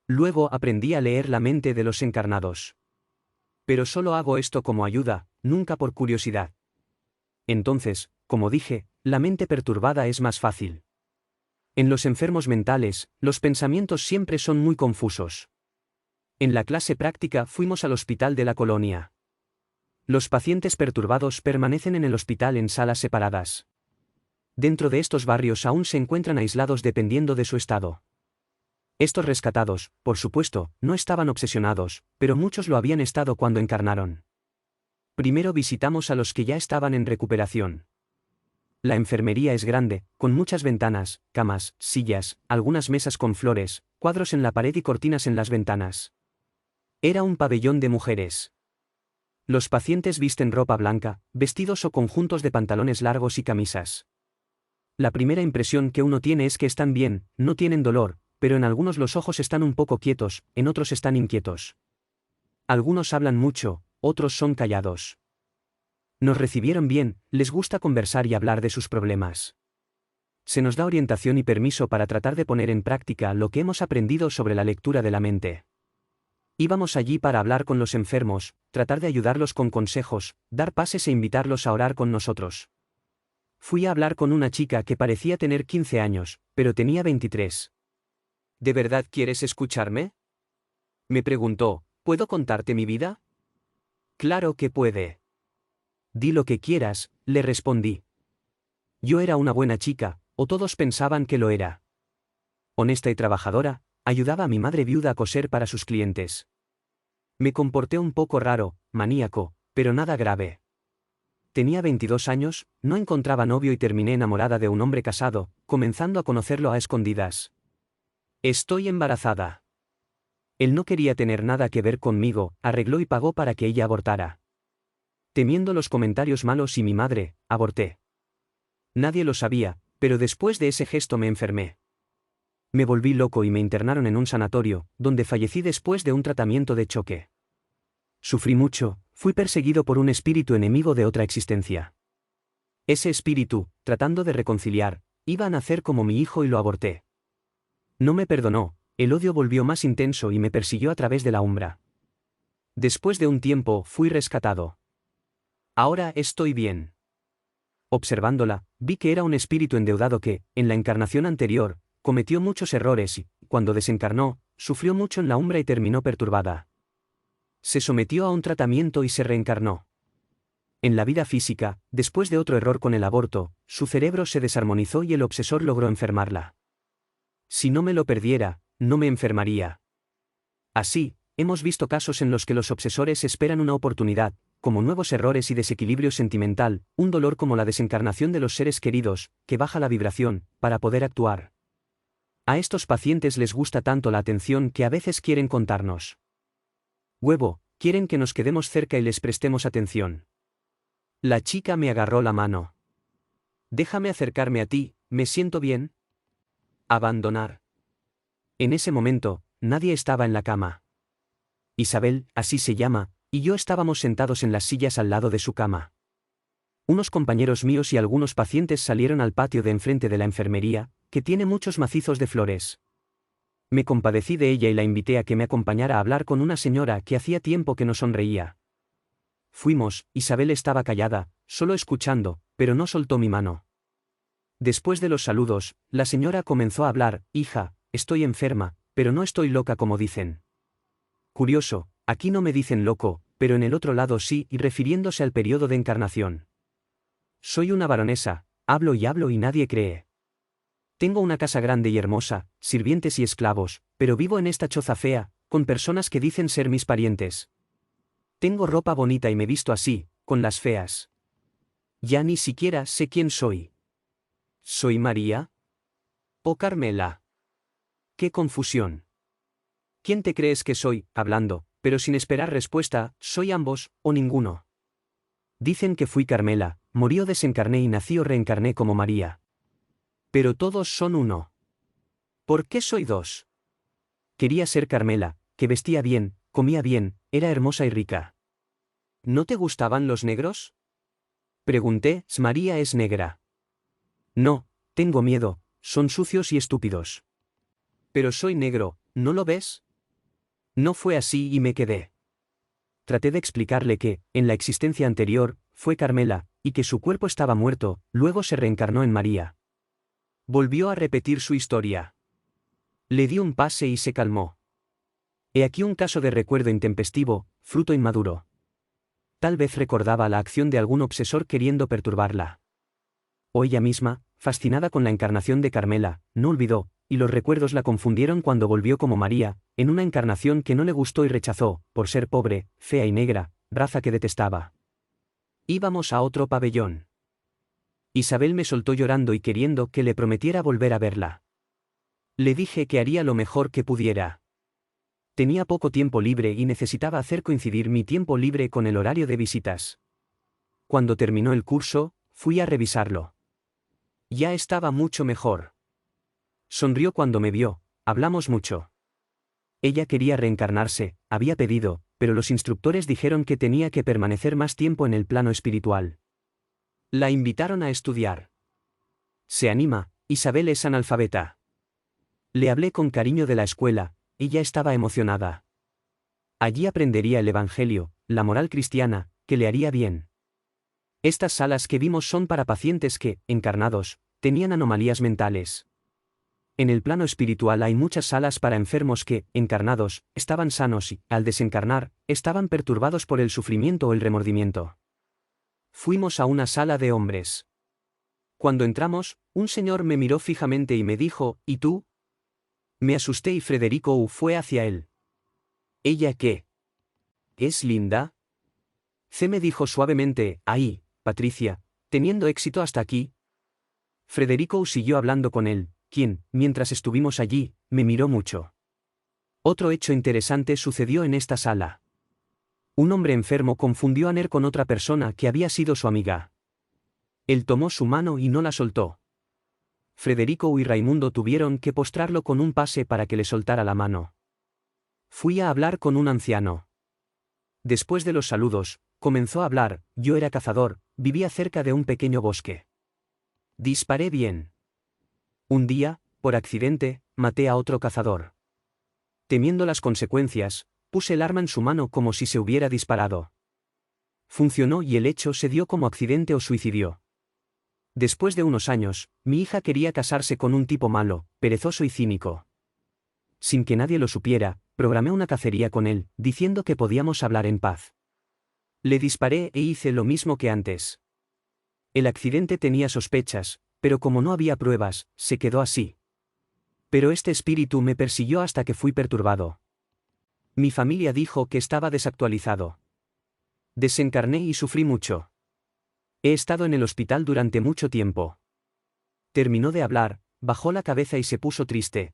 Luego aprendí a leer la mente de los encarnados. Pero solo hago esto como ayuda, nunca por curiosidad. Entonces, como dije, la mente perturbada es más fácil. En los enfermos mentales, los pensamientos siempre son muy confusos. En la clase práctica fuimos al hospital de la colonia. Los pacientes perturbados permanecen en el hospital en salas separadas. Dentro de estos barrios aún se encuentran aislados dependiendo de su estado. Estos rescatados, por supuesto, no estaban obsesionados, pero muchos lo habían estado cuando encarnaron. Primero visitamos a los que ya estaban en recuperación. La enfermería es grande, con muchas ventanas, camas, sillas, algunas mesas con flores, cuadros en la pared y cortinas en las ventanas. Era un pabellón de mujeres. Los pacientes visten ropa blanca, vestidos o conjuntos de pantalones largos y camisas. La primera impresión que uno tiene es que están bien, no tienen dolor, pero en algunos los ojos están un poco quietos, en otros están inquietos. Algunos hablan mucho, otros son callados. Nos recibieron bien, les gusta conversar y hablar de sus problemas. Se nos da orientación y permiso para tratar de poner en práctica lo que hemos aprendido sobre la lectura de la mente. Íbamos allí para hablar con los enfermos, tratar de ayudarlos con consejos, dar pases e invitarlos a orar con nosotros. Fui a hablar con una chica que parecía tener 15 años, pero tenía 23. ¿De verdad quieres escucharme?, me preguntó. ¿Puedo contarte mi vida? Claro que puede. Di lo que quieras, le respondí. Yo era una buena chica, o todos pensaban que lo era. Honesta y trabajadora, ayudaba a mi madre viuda a coser para sus clientes. Me comporté un poco raro, maníaco, pero nada grave. Tenía 22 años, no encontraba novio y terminé enamorada de un hombre casado, comenzando a conocerlo a escondidas. Estoy embarazada. Él no quería tener nada que ver conmigo, arregló y pagó para que ella abortara. Temiendo los comentarios malos y mi madre, aborté. Nadie lo sabía, pero después de ese gesto me enfermé. Me volví loco y me internaron en un sanatorio, donde fallecí después de un tratamiento de choque. Sufrí mucho, fui perseguido por un espíritu enemigo de otra existencia. Ese espíritu, tratando de reconciliar, iba a nacer como mi hijo y lo aborté. No me perdonó, el odio volvió más intenso y me persiguió a través de la umbra. Después de un tiempo fui rescatado. Ahora estoy bien. Observándola, vi que era un espíritu endeudado que, en la encarnación anterior, cometió muchos errores y, cuando desencarnó, sufrió mucho en la umbra y terminó perturbada. Se sometió a un tratamiento y se reencarnó. En la vida física, después de otro error con el aborto, su cerebro se desarmonizó y el obsesor logró enfermarla. Si no me lo perdiera, no me enfermaría. Así, hemos visto casos en los que los obsesores esperan una oportunidad, como nuevos errores y desequilibrio sentimental, un dolor como la desencarnación de los seres queridos, que baja la vibración, para poder actuar. A estos pacientes les gusta tanto la atención que a veces quieren contarnos. Huevo, quieren que nos quedemos cerca y les prestemos atención. La chica me agarró la mano. Déjame acercarme a ti, ¿me siento bien? Abandonar. En ese momento, nadie estaba en la cama. Isabel, así se llama, y yo estábamos sentados en las sillas al lado de su cama. Unos compañeros míos y algunos pacientes salieron al patio de enfrente de la enfermería, que tiene muchos macizos de flores. Me compadecí de ella y la invité a que me acompañara a hablar con una señora que hacía tiempo que no sonreía. Fuimos, Isabel estaba callada, solo escuchando, pero no soltó mi mano. Después de los saludos, la señora comenzó a hablar: hija, estoy enferma, pero no estoy loca como dicen. Curioso, aquí no me dicen loco, pero en el otro lado sí, y refiriéndose al periodo de encarnación. Soy una baronesa, hablo y nadie cree. Tengo una casa grande y hermosa, sirvientes y esclavos, pero vivo en esta choza fea, con personas que dicen ser mis parientes. Tengo ropa bonita y me visto así, con las feas. Ya ni siquiera sé quién soy. ¿Soy María? ¿O Carmela? ¡Qué confusión! ¿Quién te crees que soy? Hablando, pero sin esperar respuesta, ¿soy ambos, o ninguno? Dicen que fui Carmela, morí o desencarné y nací o reencarné como María. Pero todos son uno. ¿Por qué soy dos? Quería ser Carmela, que vestía bien, comía bien, era hermosa y rica. ¿No te gustaban los negros? Pregunté, María es negra. No, tengo miedo, son sucios y estúpidos. Pero soy negro, ¿no lo ves? No fue así y me quedé. Traté de explicarle que, en la existencia anterior, fue Carmela, y que su cuerpo estaba muerto, luego se reencarnó en María. Volvió a repetir su historia. Le di un pase y se calmó. He aquí un caso de recuerdo intempestivo, fruto inmaduro. Tal vez recordaba la acción de algún obsesor queriendo perturbarla. O ella misma, fascinada con la encarnación de Carmela, no olvidó, y los recuerdos la confundieron cuando volvió como María, en una encarnación que no le gustó y rechazó, por ser pobre, fea y negra, raza que detestaba. Íbamos a otro pabellón. Isabel me soltó llorando y queriendo que le prometiera volver a verla. Le dije que haría lo mejor que pudiera. Tenía poco tiempo libre y necesitaba hacer coincidir mi tiempo libre con el horario de visitas. Cuando terminó el curso, fui a revisarlo. Ya estaba mucho mejor. Sonrió cuando me vio, hablamos mucho. Ella quería reencarnarse, había pedido, pero los instructores dijeron que tenía que permanecer más tiempo en el plano espiritual. La invitaron a estudiar. Se anima, Isabel es analfabeta. Le hablé con cariño de la escuela, ella estaba emocionada. Allí aprendería el Evangelio, la moral cristiana, que le haría bien. Estas salas que vimos son para pacientes que, encarnados, tenían anomalías mentales. En el plano espiritual hay muchas salas para enfermos que, encarnados, estaban sanos y, al desencarnar, estaban perturbados por el sufrimiento o el remordimiento. Fuimos a una sala de hombres. Cuando entramos, un señor me miró fijamente y me dijo, ¿y tú? Me asusté y Frederico fue hacia él. ¿Ella qué? ¿Es linda? C me dijo suavemente, ahí, Patricia, teniendo éxito hasta aquí. Frederico siguió hablando con él, quien, mientras estuvimos allí, me miró mucho. Otro hecho interesante sucedió en esta sala. Un hombre enfermo confundió a Ner con otra persona que había sido su amiga. Él tomó su mano y no la soltó. Frederico y Raimundo tuvieron que postrarlo con un pase para que le soltara la mano. Fui a hablar con un anciano. Después de los saludos, comenzó a hablar, yo era cazador, vivía cerca de un pequeño bosque. Disparé bien. Un día, por accidente, maté a otro cazador. Temiendo las consecuencias, Puse el arma en su mano como si se hubiera disparado. Funcionó y el hecho se dio como accidente o suicidio. Después de unos años, mi hija quería casarse con un tipo malo, perezoso y cínico. Sin que nadie lo supiera, programé una cacería con él, diciendo que podíamos hablar en paz. Le disparé e hice lo mismo que antes. El accidente tenía sospechas, pero como no había pruebas, se quedó así. Pero este espíritu me persiguió hasta que fui perturbado. Mi familia dijo que estaba desactualizado. Desencarné y sufrí mucho. He estado en el hospital durante mucho tiempo. Terminó de hablar, bajó la cabeza y se puso triste.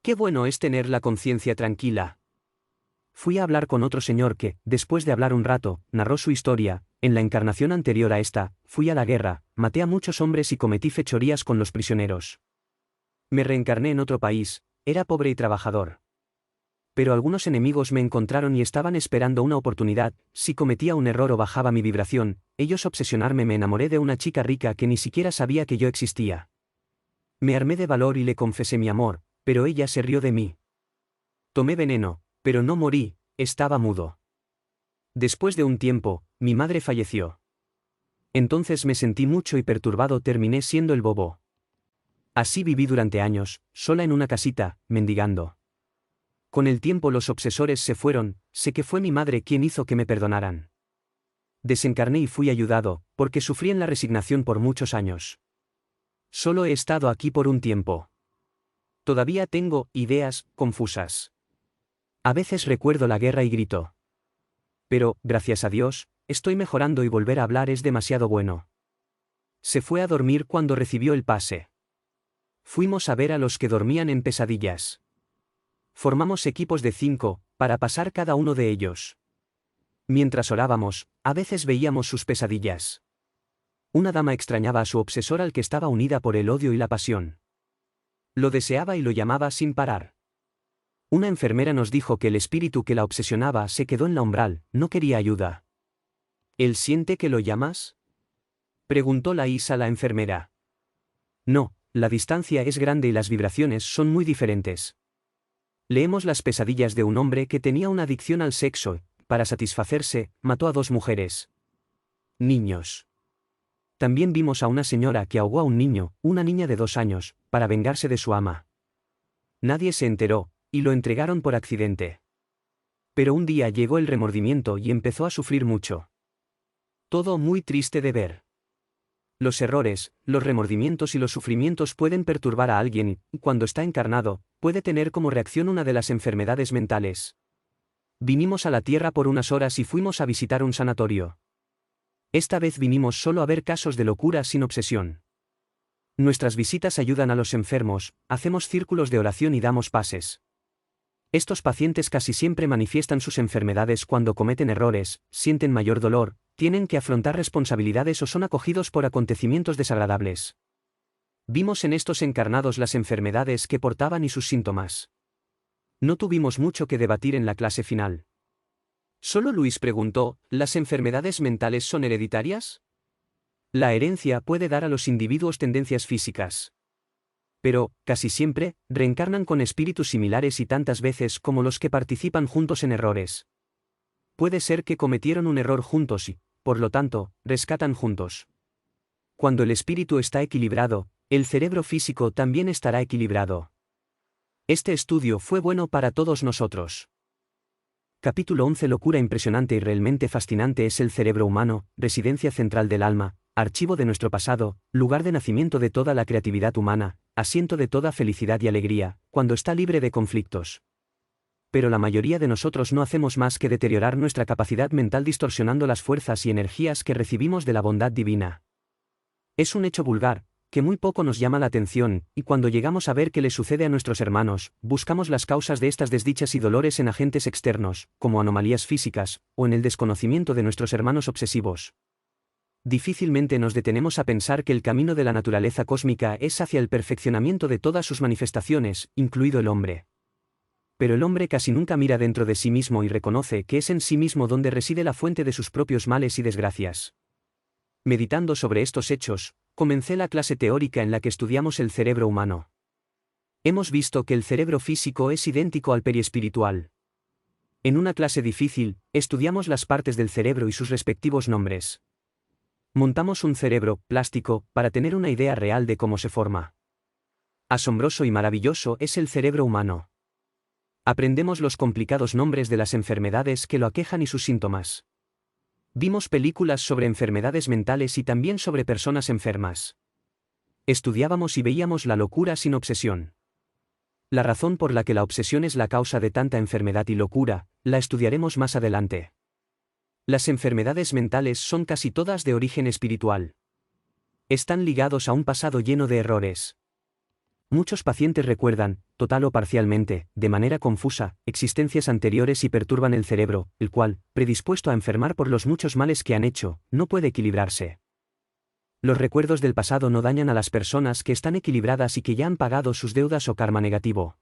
Qué bueno es tener la conciencia tranquila. Fui a hablar con otro señor que, después de hablar un rato, narró su historia. En la encarnación anterior a esta, fui a la guerra, maté a muchos hombres y cometí fechorías con los prisioneros. Me reencarné en otro país, era pobre y trabajador. Pero algunos enemigos me encontraron y estaban esperando una oportunidad. Si cometía un error o bajaba mi vibración, ellos obsesionarme. Me enamoré de una chica rica que ni siquiera sabía que yo existía. Me armé de valor y le confesé mi amor, pero ella se rió de mí. Tomé veneno, pero no morí, estaba mudo. Después de un tiempo, mi madre falleció. Entonces me sentí mucho y perturbado, terminé siendo el bobo. Así viví durante años, sola en una casita, mendigando. Con el tiempo los obsesores se fueron, sé que fue mi madre quien hizo que me perdonaran. Desencarné y fui ayudado, porque sufrí en la resignación por muchos años. Solo he estado aquí por un tiempo. Todavía tengo ideas confusas. A veces recuerdo la guerra y grito. Pero, gracias a Dios, estoy mejorando y volver a hablar es demasiado bueno. Se fue a dormir cuando recibió el pase. Fuimos a ver a los que dormían en pesadillas. Formamos equipos de 5, para pasar cada uno de ellos. Mientras orábamos, a veces veíamos sus pesadillas. Una dama extrañaba a su obsesor al que estaba unida por el odio y la pasión. Lo deseaba y lo llamaba sin parar. Una enfermera nos dijo que el espíritu que la obsesionaba se quedó en la umbral, no quería ayuda. ¿Él siente que lo llamas? Preguntó la Isa a la enfermera. No, la distancia es grande y las vibraciones son muy diferentes. Leemos las pesadillas de un hombre que tenía una adicción al sexo, para satisfacerse, mató a 2 mujeres. Niños. También vimos a una señora que ahogó a un niño, una niña de 2 años, para vengarse de su ama. Nadie se enteró, y lo entregaron por accidente. Pero un día llegó el remordimiento y empezó a sufrir mucho. Todo muy triste de ver. Los errores, los remordimientos y los sufrimientos pueden perturbar a alguien y, cuando está encarnado, puede tener como reacción una de las enfermedades mentales. Vinimos a la Tierra por unas horas y fuimos a visitar un sanatorio. Esta vez vinimos solo a ver casos de locura sin obsesión. Nuestras visitas ayudan a los enfermos, hacemos círculos de oración y damos pases. Estos pacientes casi siempre manifiestan sus enfermedades cuando cometen errores, sienten mayor dolor, tienen que afrontar responsabilidades o son acogidos por acontecimientos desagradables. Vimos en estos encarnados las enfermedades que portaban y sus síntomas. No tuvimos mucho que debatir en la clase final. Solo Luis preguntó, ¿las enfermedades mentales son hereditarias? La herencia puede dar a los individuos tendencias físicas. Pero, casi siempre, reencarnan con espíritus similares y tantas veces como los que participan juntos en errores. Puede ser que cometieron un error juntos y, por lo tanto, rescatan juntos. Cuando el espíritu está equilibrado, el cerebro físico también estará equilibrado. Este estudio fue bueno para todos nosotros. Capítulo 11. Locura impresionante y realmente fascinante es el cerebro humano, residencia central del alma, archivo de nuestro pasado, lugar de nacimiento de toda la creatividad humana, asiento de toda felicidad y alegría, cuando está libre de conflictos. Pero la mayoría de nosotros no hacemos más que deteriorar nuestra capacidad mental distorsionando las fuerzas y energías que recibimos de la bondad divina. Es un hecho vulgar, que muy poco nos llama la atención, y cuando llegamos a ver qué le sucede a nuestros hermanos, buscamos las causas de estas desdichas y dolores en agentes externos, como anomalías físicas, o en el desconocimiento de nuestros hermanos obsesivos. Difícilmente nos detenemos a pensar que el camino de la naturaleza cósmica es hacia el perfeccionamiento de todas sus manifestaciones, incluido el hombre. Pero el hombre casi nunca mira dentro de sí mismo y reconoce que es en sí mismo donde reside la fuente de sus propios males y desgracias. Meditando sobre estos hechos, comencé la clase teórica en la que estudiamos el cerebro humano. Hemos visto que el cerebro físico es idéntico al periespiritual. En una clase difícil, estudiamos las partes del cerebro y sus respectivos nombres. Montamos un cerebro plástico para tener una idea real de cómo se forma. Asombroso y maravilloso es el cerebro humano. Aprendemos los complicados nombres de las enfermedades que lo aquejan y sus síntomas. Vimos películas sobre enfermedades mentales y también sobre personas enfermas. Estudiábamos y veíamos la locura sin obsesión. La razón por la que la obsesión es la causa de tanta enfermedad y locura, la estudiaremos más adelante. Las enfermedades mentales son casi todas de origen espiritual. Están ligados a un pasado lleno de errores. Muchos pacientes recuerdan, total o parcialmente, de manera confusa, existencias anteriores y perturban el cerebro, el cual, predispuesto a enfermar por los muchos males que han hecho, no puede equilibrarse. Los recuerdos del pasado no dañan a las personas que están equilibradas y que ya han pagado sus deudas o karma negativo.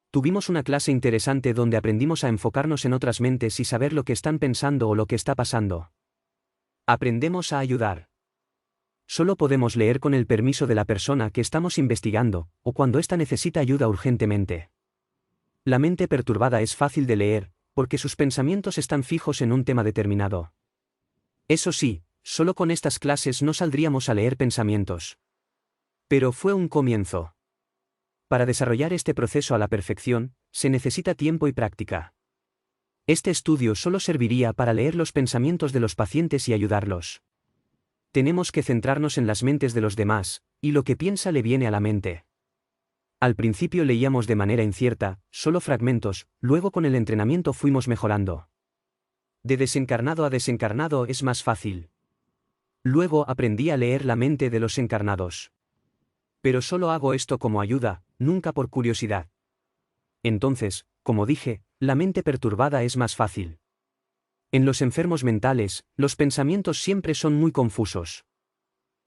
Tuvimos una clase interesante donde aprendimos a enfocarnos en otras mentes y saber lo que están pensando o lo que está pasando. Aprendemos a ayudar. Solo podemos leer con el permiso de la persona que estamos investigando, o cuando ésta necesita ayuda urgentemente. La mente perturbada es fácil de leer, porque sus pensamientos están fijos en un tema determinado. Eso sí, solo con estas clases no saldríamos a leer pensamientos. Pero fue un comienzo. Para desarrollar este proceso a la perfección, se necesita tiempo y práctica. Este estudio solo serviría para leer los pensamientos de los pacientes y ayudarlos. Tenemos que centrarnos en las mentes de los demás, y lo que piensa le viene a la mente. Al principio leíamos de manera incierta, solo fragmentos, luego con el entrenamiento fuimos mejorando. De desencarnado a desencarnado es más fácil. Luego aprendí a leer la mente de los encarnados. Pero solo hago esto como ayuda, nunca por curiosidad. Entonces, como dije, la mente perturbada es más fácil. En los enfermos mentales, los pensamientos siempre son muy confusos.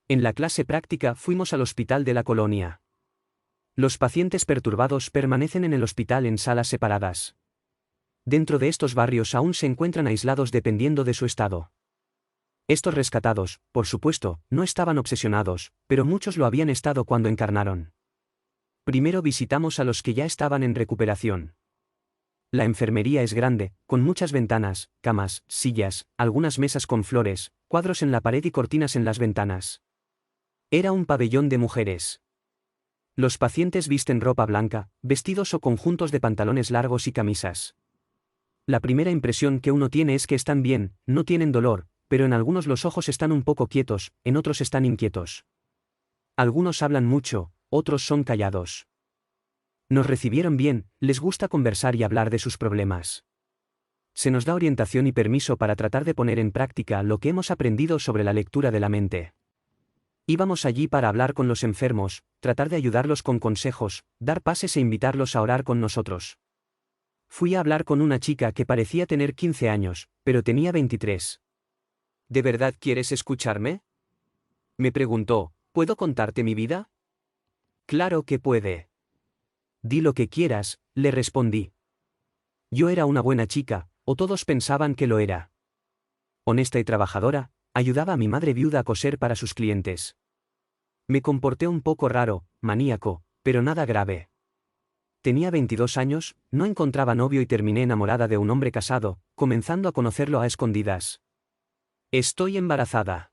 En la clase práctica fuimos al hospital de la colonia. Los pacientes perturbados permanecen en el hospital en salas separadas. Dentro de estos barrios aún se encuentran aislados dependiendo de su estado. Estos rescatados, por supuesto, no estaban obsesionados, pero muchos lo habían estado cuando encarnaron. Primero visitamos a los que ya estaban en recuperación. La enfermería es grande, con muchas ventanas, camas, sillas, algunas mesas con flores, cuadros en la pared y cortinas en las ventanas. Era un pabellón de mujeres. Los pacientes visten ropa blanca, vestidos o conjuntos de pantalones largos y camisas. La primera impresión que uno tiene es que están bien, no tienen dolor, pero en algunos los ojos están un poco quietos, en otros están inquietos. Algunos hablan mucho, otros son callados. Nos recibieron bien, les gusta conversar y hablar de sus problemas. Se nos da orientación y permiso para tratar de poner en práctica lo que hemos aprendido sobre la lectura de la mente. Íbamos allí para hablar con los enfermos, tratar de ayudarlos con consejos, dar pases e invitarlos a orar con nosotros. Fui a hablar con una chica que parecía tener 15 años, pero tenía 23. ¿De verdad quieres escucharme?, me preguntó. ¿Puedo contarte mi vida? Claro que puede. Di lo que quieras, le respondí. Yo era una buena chica, o todos pensaban que lo era. Honesta y trabajadora, ayudaba a mi madre viuda a coser para sus clientes. Me comporté un poco raro, maníaco, pero nada grave. Tenía 22 años, no encontraba novio y terminé enamorada de un hombre casado, comenzando a conocerlo a escondidas. Estoy embarazada.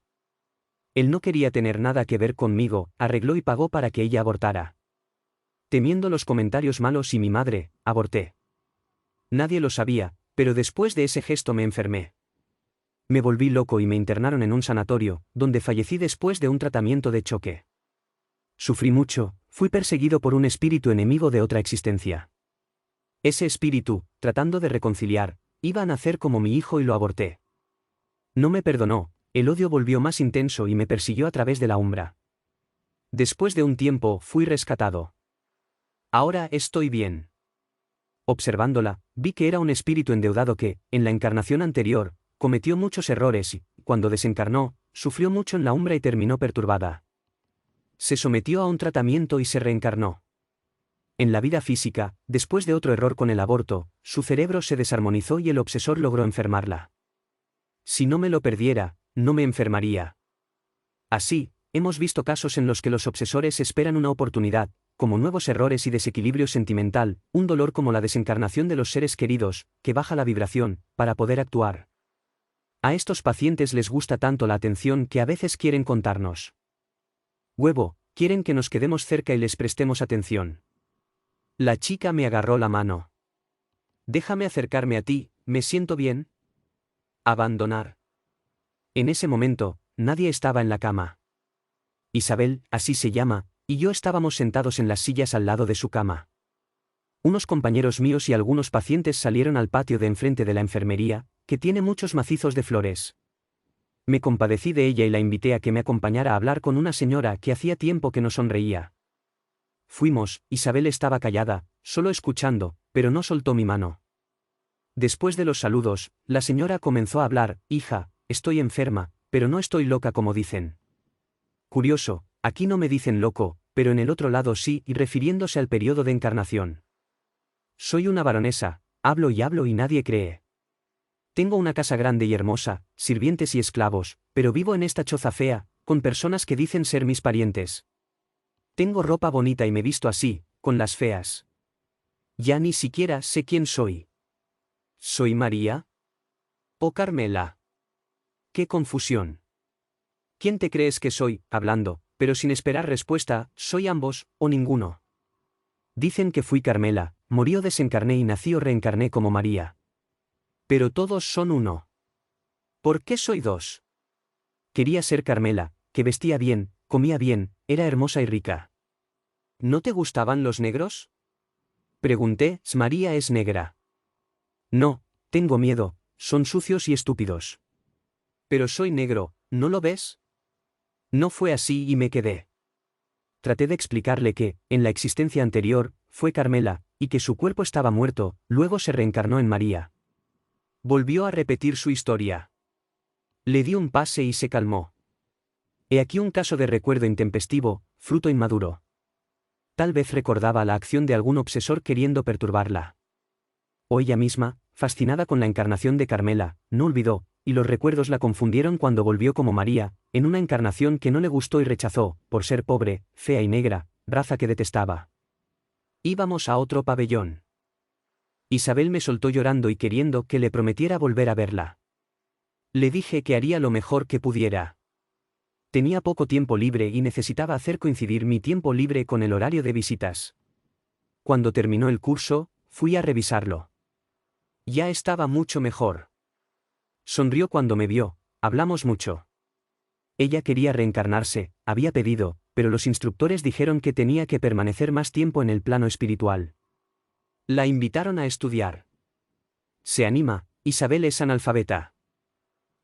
Él no quería tener nada que ver conmigo, arregló y pagó para que ella abortara. Temiendo los comentarios malos y mi madre, aborté. Nadie lo sabía, pero después de ese gesto me enfermé. Me volví loco y me internaron en un sanatorio, donde fallecí después de un tratamiento de choque. Sufrí mucho, fui perseguido por un espíritu enemigo de otra existencia. Ese espíritu, tratando de reconciliar, iba a nacer como mi hijo y lo aborté. No me perdonó, el odio volvió más intenso y me persiguió a través de la umbra. Después de un tiempo fui rescatado. Ahora estoy bien. Observándola, vi que era un espíritu endeudado que, en la encarnación anterior, cometió muchos errores y, cuando desencarnó, sufrió mucho en la umbra y terminó perturbada. Se sometió a un tratamiento y se reencarnó. En la vida física, después de otro error con el aborto, su cerebro se desarmonizó y el obsesor logró enfermarla. Si no me lo perdiera, no me enfermaría. Así, hemos visto casos en los que los obsesores esperan una oportunidad, como nuevos errores y desequilibrio sentimental, un dolor como la desencarnación de los seres queridos, que baja la vibración, para poder actuar. A estos pacientes les gusta tanto la atención que a veces quieren contarnos. Huevo, quieren que nos quedemos cerca y les prestemos atención. La chica me agarró la mano. Déjame acercarme a ti, ¿me siento bien? Abandonar. En ese momento, nadie estaba en la cama. Isabel, así se llama, y yo estábamos sentados en las sillas al lado de su cama. Unos compañeros míos y algunos pacientes salieron al patio de enfrente de la enfermería, que tiene muchos macizos de flores. Me compadecí de ella y la invité a que me acompañara a hablar con una señora que hacía tiempo que no sonreía. Fuimos, Isabel estaba callada, solo escuchando, pero no soltó mi mano. Después de los saludos, la señora comenzó a hablar: hija, estoy enferma, pero no estoy loca como dicen. Curioso, aquí no me dicen loco, pero en el otro lado sí, y refiriéndose al periodo de encarnación. Soy una baronesa, hablo y nadie cree. Tengo una casa grande y hermosa, sirvientes y esclavos, pero vivo en esta choza fea, con personas que dicen ser mis parientes. Tengo ropa bonita y me visto así, con las feas. Ya ni siquiera sé quién soy. ¿Soy María? ¿O Carmela? ¡Qué confusión! ¿Quién te crees que soy? Hablando, pero sin esperar respuesta, ¿soy ambos, o ninguno? Dicen que fui Carmela, morí o desencarné y nací o reencarné como María. Pero todos son uno. ¿Por qué soy dos? Quería ser Carmela, que vestía bien, comía bien, era hermosa y rica. ¿No te gustaban los negros? Pregunté, María es negra. No, tengo miedo, son sucios y estúpidos. Pero soy negro, ¿no lo ves? No fue así y me quedé. Traté de explicarle que, en la existencia anterior, fue Carmela, y que su cuerpo estaba muerto, luego se reencarnó en María. Volvió a repetir su historia. Le di un pase y se calmó. He aquí un caso de recuerdo intempestivo, fruto inmaduro. Tal vez recordaba la acción de algún obsesor queriendo perturbarla. O ella misma, fascinada con la encarnación de Carmela, no olvidó, y los recuerdos la confundieron cuando volvió como María, en una encarnación que no le gustó y rechazó, por ser pobre, fea y negra, raza que detestaba. Íbamos a otro pabellón. Isabel me soltó llorando y queriendo que le prometiera volver a verla. Le dije que haría lo mejor que pudiera. Tenía poco tiempo libre y necesitaba hacer coincidir mi tiempo libre con el horario de visitas. Cuando terminó el curso, fui a revisarlo. Ya estaba mucho mejor. Sonrió cuando me vio, hablamos mucho. Ella quería reencarnarse, había pedido, pero los instructores dijeron que tenía que permanecer más tiempo en el plano espiritual. La invitaron a estudiar. Se anima, Isabel es analfabeta.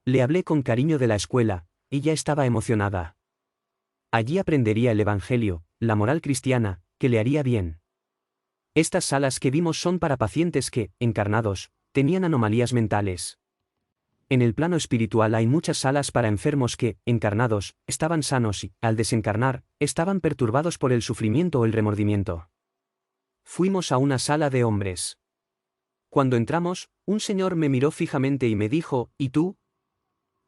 Le hablé con cariño de la escuela, ella estaba emocionada. Allí aprendería el Evangelio, la moral cristiana, que le haría bien. Estas salas que vimos son para pacientes que, encarnados, tenían anomalías mentales. En el plano espiritual hay muchas salas para enfermos que, encarnados, estaban sanos y, al desencarnar, estaban perturbados por el sufrimiento o el remordimiento. Fuimos a una sala de hombres. Cuando entramos, un señor me miró fijamente y me dijo, ¿y tú?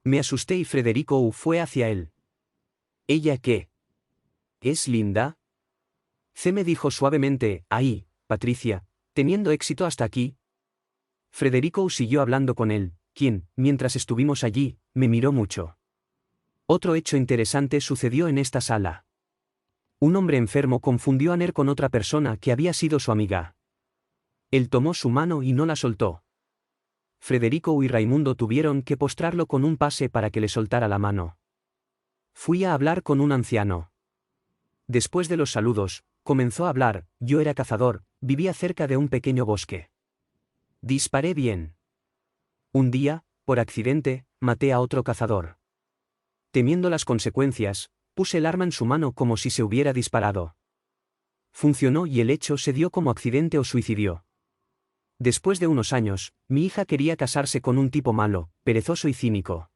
Me asusté y Frederico fue hacia él. ¿Ella qué? ¿Es linda? C me dijo suavemente, ahí, Patricia, teniendo éxito hasta aquí. Frederico siguió hablando con él, quien, mientras estuvimos allí, me miró mucho. Otro hecho interesante sucedió en esta sala. Un hombre enfermo confundió a Ner con otra persona que había sido su amiga. Él tomó su mano y no la soltó. Frederico y Raimundo tuvieron que postrarlo con un pase para que le soltara la mano. Fui a hablar con un anciano. Después de los saludos, comenzó a hablar, yo era cazador, vivía cerca de un pequeño bosque. Disparé bien. Un día, por accidente, maté a otro cazador. Temiendo las consecuencias, puse el arma en su mano como si se hubiera disparado. Funcionó y el hecho se dio como accidente o suicidio. Después de unos años, mi hija quería casarse con un tipo malo, perezoso y cínico.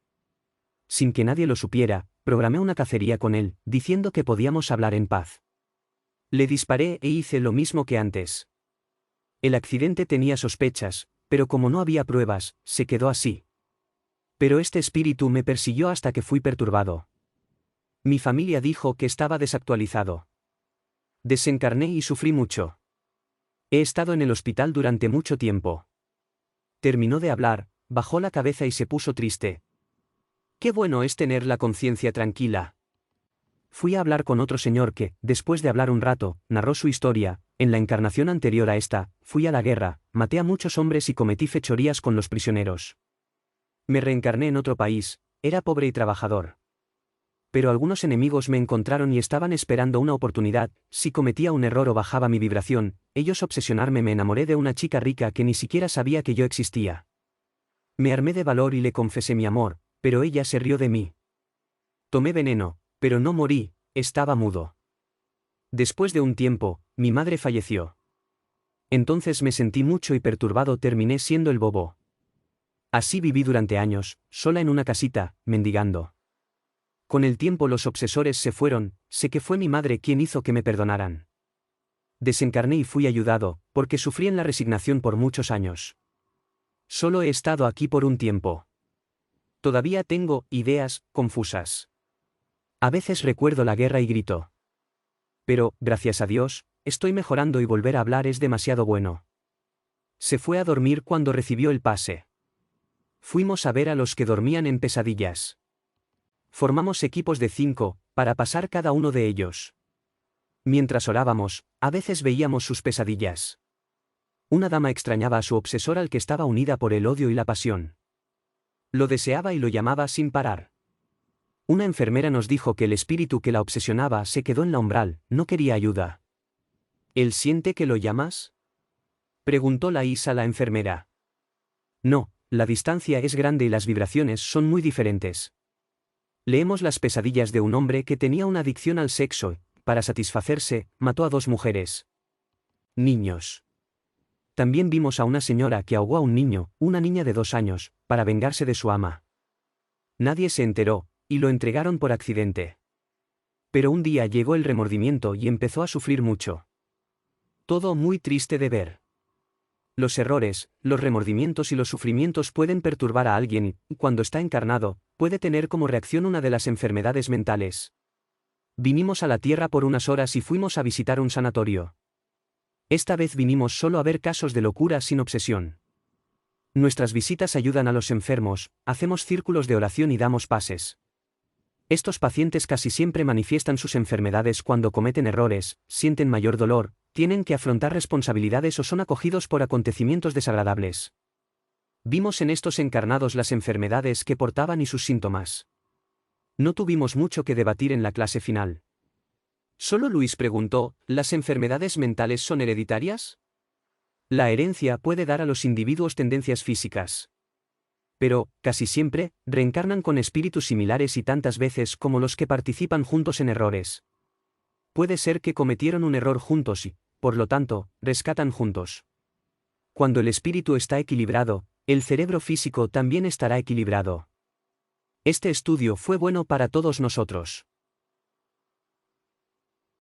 Sin que nadie lo supiera, programé una cacería con él, diciendo que podíamos hablar en paz. Le disparé e hice lo mismo que antes. El accidente tenía sospechas, pero como no había pruebas, se quedó así. Pero este espíritu me persiguió hasta que fui perturbado. Mi familia dijo que estaba desactualizado. Desencarné y sufrí mucho. He estado en el hospital durante mucho tiempo. Terminó de hablar, bajó la cabeza y se puso triste. Qué bueno es tener la conciencia tranquila. Fui a hablar con otro señor que, después de hablar un rato, narró su historia. En la encarnación anterior a esta, fui a la guerra, maté a muchos hombres y cometí fechorías con los prisioneros. Me reencarné en otro país, era pobre y trabajador. Pero algunos enemigos me encontraron y estaban esperando una oportunidad. Si cometía un error o bajaba mi vibración, ellos obsesionarme. Me enamoré de una chica rica que ni siquiera sabía que yo existía. Me armé de valor y le confesé mi amor, pero ella se rió de mí. Tomé veneno, pero no morí, estaba mudo. Después de un tiempo, mi madre falleció. Entonces me sentí mucho y perturbado, terminé siendo el bobo. Así viví durante años, sola en una casita, mendigando. Con el tiempo los obsesores se fueron, sé que fue mi madre quien hizo que me perdonaran. Desencarné y fui ayudado, porque sufrí en la resignación por muchos años. Solo he estado aquí por un tiempo. Todavía tengo ideas confusas. A veces recuerdo la guerra y grito. Pero, gracias a Dios, estoy mejorando y volver a hablar es demasiado bueno. Se fue a dormir cuando recibió el pase. Fuimos a ver a los que dormían en pesadillas. Formamos equipos de 5, para pasar cada uno de ellos. Mientras orábamos, a veces veíamos sus pesadillas. Una dama extrañaba a su obsesor al que estaba unida por el odio y la pasión. Lo deseaba y lo llamaba sin parar. Una enfermera nos dijo que el espíritu que la obsesionaba se quedó en la umbral, no quería ayuda. ¿Él siente que lo llamas? Preguntó la Isa a la enfermera. No, la distancia es grande y las vibraciones son muy diferentes. Leemos las pesadillas de un hombre que tenía una adicción al sexo, para satisfacerse, mató a 2 mujeres. Niños. También vimos a una señora que ahogó a un niño, una niña de 2 años, para vengarse de su ama. Nadie se enteró, y lo entregaron por accidente. Pero un día llegó el remordimiento y empezó a sufrir mucho. Todo muy triste de ver. Los errores, los remordimientos y los sufrimientos pueden perturbar a alguien y, cuando está encarnado, puede tener como reacción una de las enfermedades mentales. Vinimos a la Tierra por unas horas y fuimos a visitar un sanatorio. Esta vez vinimos solo a ver casos de locura sin obsesión. Nuestras visitas ayudan a los enfermos, hacemos círculos de oración y damos pases. Estos pacientes casi siempre manifiestan sus enfermedades cuando cometen errores, sienten mayor dolor, tienen que afrontar responsabilidades o son acogidos por acontecimientos desagradables. Vimos en estos encarnados las enfermedades que portaban y sus síntomas. No tuvimos mucho que debatir en la clase final. Solo Luis preguntó, ¿las enfermedades mentales son hereditarias? La herencia puede dar a los individuos tendencias físicas. Pero, casi siempre, reencarnan con espíritus similares y tantas veces como los que participan juntos en errores. Puede ser que cometieron un error juntos y, por lo tanto, rescatan juntos. Cuando el espíritu está equilibrado, el cerebro físico también estará equilibrado. Este estudio fue bueno para todos nosotros.